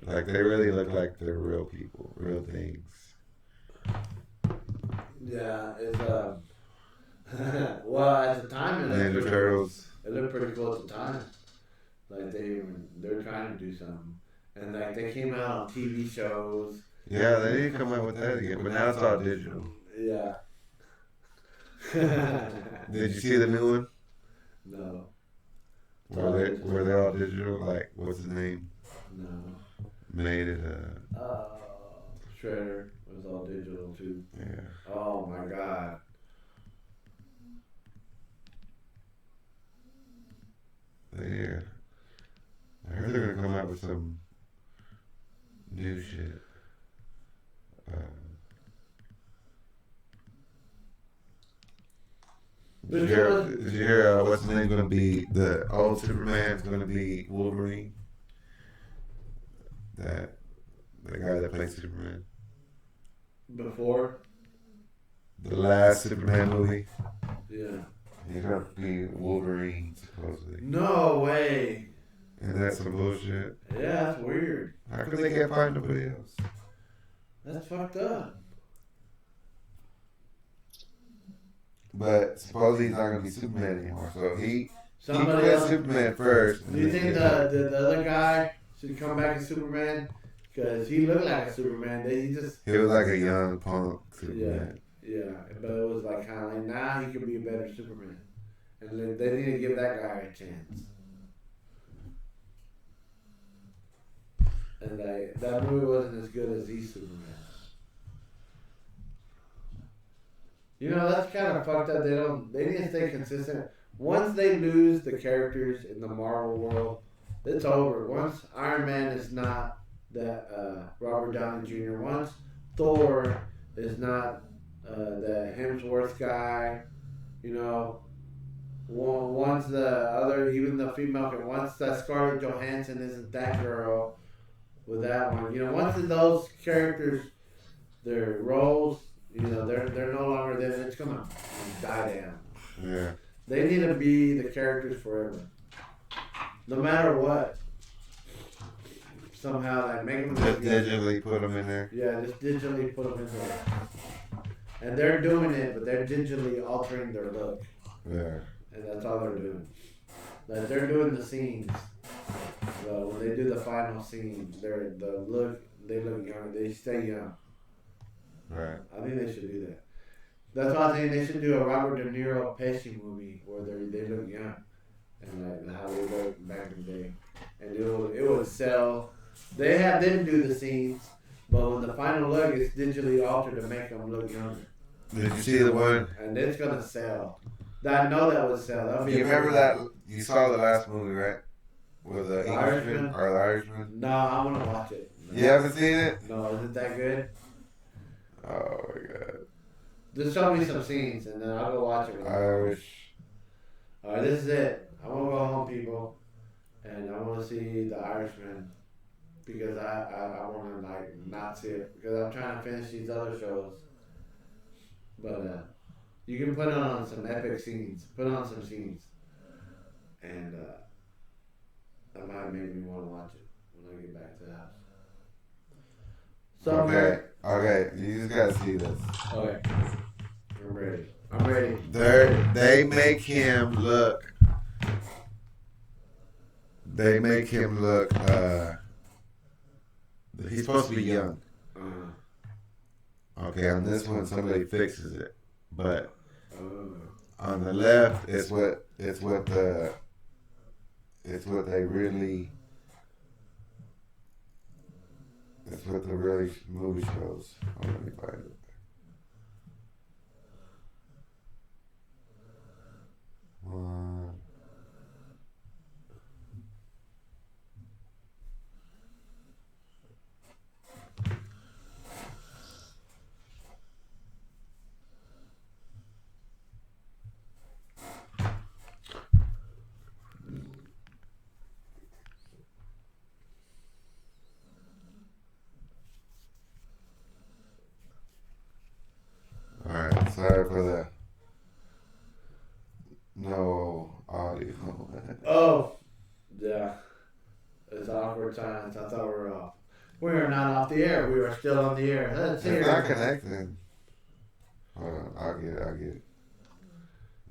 Like they really look like they're real people, real things. Yeah, it's well at the time Ninja Turtles. It looked pretty cool at the time. Like they're trying to do something, and like they came out on TV shows. Yeah, they need to come out with that again, but now it's all digital. Yeah. Did you see the new one? No. Were they all digital? Like what's his name? No. Made it. Shredder was all digital too. Yeah. Oh my god. Yeah. I heard they're gonna come out with some new shit. Did you hear what's his name gonna be? The old Superman's gonna be Wolverine. The guy that played Superman. Before? The last Superman movie. Yeah. He's gonna be Wolverine, supposedly. No way. And that's some bullshit. Yeah, that's weird. How come they can't find nobody else? That's fucked up. But supposedly he's not gonna be Superman anymore. So he Somebody else. Superman first. Do you think the other guy should come back as Superman? Because he looked like a Superman. He was like a young punk Superman. Yeah, but it was like kind of like now he could be a better Superman, and they need to give that guy a chance. And that movie wasn't as good as he's Superman. You know, that's kind of fucked up. They need to stay consistent. Once they lose the characters in the Marvel world, it's over. Once Iron Man is not that Robert Downey Jr., once Thor is not the Hemsworth guy, you know, once the other, even the female, once that Scarlett Johansson isn't that girl with that one, you know, once those characters, their roles, you know, they're no longer there, it's gonna die down. Yeah. They need to be the characters forever, no matter what. Somehow, like make them just digitally put them in there. Yeah, just digitally put them in there. And they're doing it, but they're digitally altering their look. Yeah. And that's all they're doing. Like they're doing the scenes. So when they do the final scene, they look young. They stay young. Right. I think they should do that. That's why I think they should do a Robert De Niro Pesci movie where they look young and like how they looked back in the day, and it would sell. They have them do the scenes, but when the final look is digitally altered to make them look younger. Did you see the one? And it's gonna sell. I know that would sell. You remember that? You saw the last movie, right? With the Englishman or the Irishman? No, I want to watch it. No. You haven't seen it? No, is it that good? Oh my god. Just show me some scenes and then I'll go watch it. Irish. Alright, this is it. I want to go home, people, and I want to see the Irishman because I want to like not see it because I'm trying to finish these other shows. But you can put on some epic scenes. Put on some scenes, and that might make me want to watch it when I get back to the house. So Okay, you just gotta see this. Okay, I'm ready. They make him look. They make him look. He's supposed to be young. Okay, on this one somebody fixes it, but on the left it's what they really. That's what the really movie shows. Oh, let me find it. One. better for the no audio. Oh, yeah. It's awkward times. I thought we were off. We are not off the air. We are still on the air. Let's hear It's not it. connecting. Hold on, I'll get it.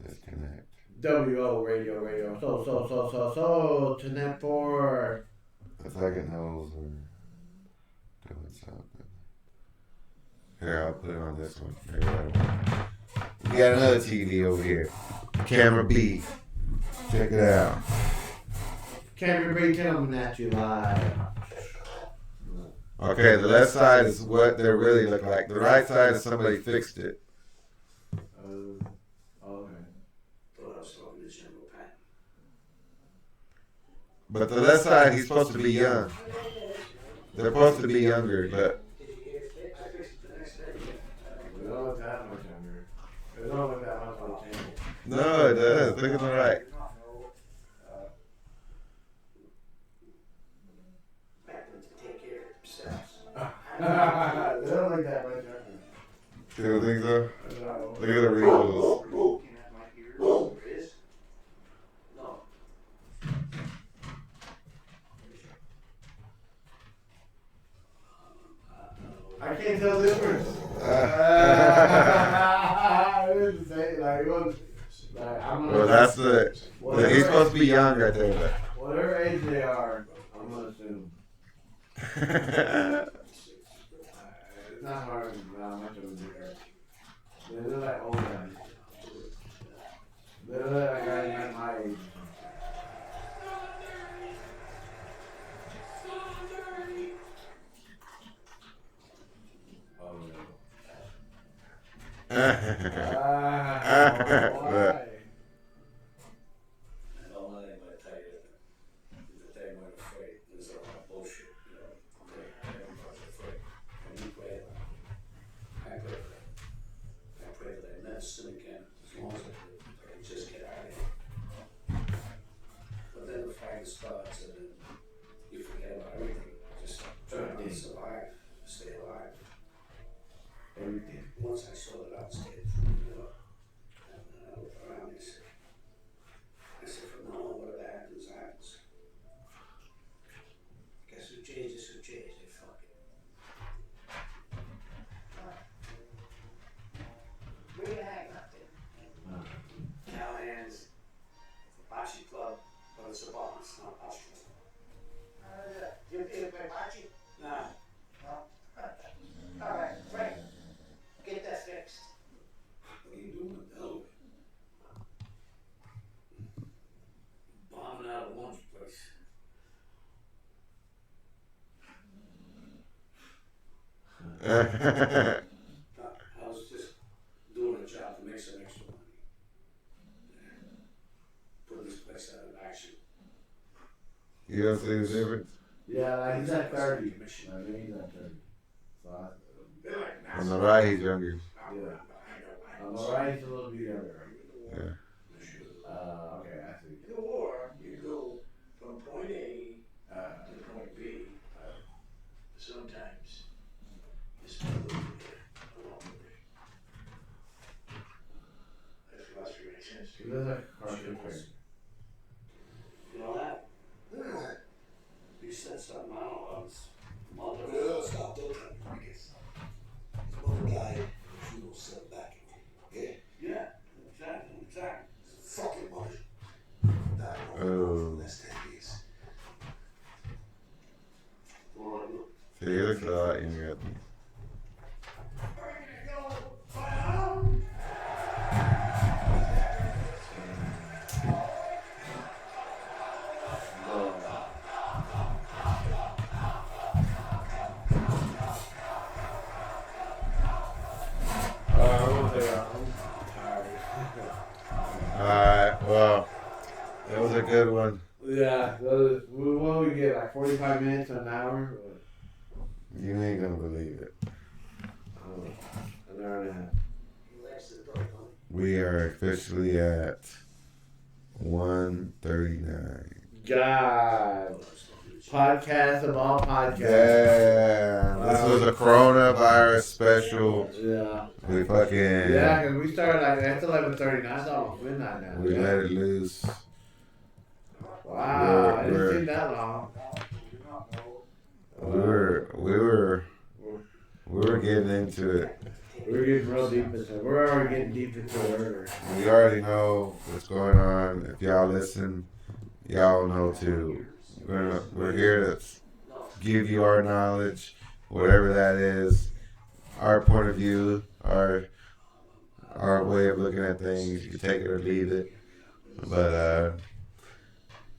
Disconnect. WO radio. So to net 4. It's like it knows we're doing something. Here, I'll put it on this one. Here, we got another TV over here. Camera B. Check it out. Camera B coming at you live. Okay, the left side is what they really look like. The right side is somebody fixed it. Okay. But the left side, he's supposed to be young. They're supposed to be younger, but We don't look that much younger. We don't look that much on the channel. no, it does. Look at the right. They don't look that much younger. You don't think so? No. Look at the wrinkles. I can't tell the difference. Well, that's he's supposed to be young right there. Whatever age they are, I'm gonna assume. It's not hard, not much of a difference. They look like old guys. They look like guys like my age. Oh no. Why? Don't let anybody tell you that they weren't afraid. This is all bullshit, you know. Everybody's afraid. And you pray that. I pray for that. I pray that I never sin again as long as I live. I can just get out of here. But then the fight starts and then you forget about everything. Just try to survive, stay alive. Everything. Once I sorted out the state, you know, and I looked around and I said, from now on, whatever happens, happens. Guess who changes, fuck it. Where you hang out there? Callahan's, Bocce Club, but it's a bar, it's not a Bocce Club. You play Bocce? Nah. All right, great. Get that fixed. What are you doing with Delaware? Bombing out a lunch place. I was just doing a job to make some extra money. Putting this place out of action. You don't see the difference? Yeah, like he's at 30. I mean, he's at 30. So On the right, he's younger. yeah. On the right, he's a little bit younger. Yeah. Okay, I see. In the war, you go from point A to point B. Sometimes you spend a little bit along the way. That philosophy makes sense to He you. looks like a cartoon character. You know that? You said something, I don't know, I was mother. No, stop, don't try to make it. One guy, you don't sit back. Yeah? Yeah, exactly. Fucking money. That Oh. less than this. Well, See, he looks a lot younger. Alright, well, that was a good one. Yeah, what we get, like 45 minutes to an hour? You ain't gonna believe it. An hour and a half. We are officially at 1:39. God. Podcast of all podcasts. Yeah, this was a coronavirus special. Yeah. We fucking Yeah, because we started like it's 11:39. It's almost midnight now. we Yeah. let it loose. Wow, I didn't We're- think that long. We were getting into it. We're getting real deep into it. We're already getting deep into murder. We already know what's going on. If y'all listen, y'all know too. We're here to give you our knowledge, whatever that is, our point of view, our way of looking at things. You can take it or leave it, but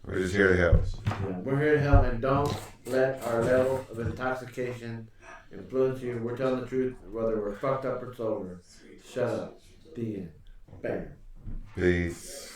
we're just here to help. Yeah, we're here to help, and don't let our level of intoxication influence you. We're telling the truth, whether we're fucked up or sober. Shut up. The end. Bam. Peace.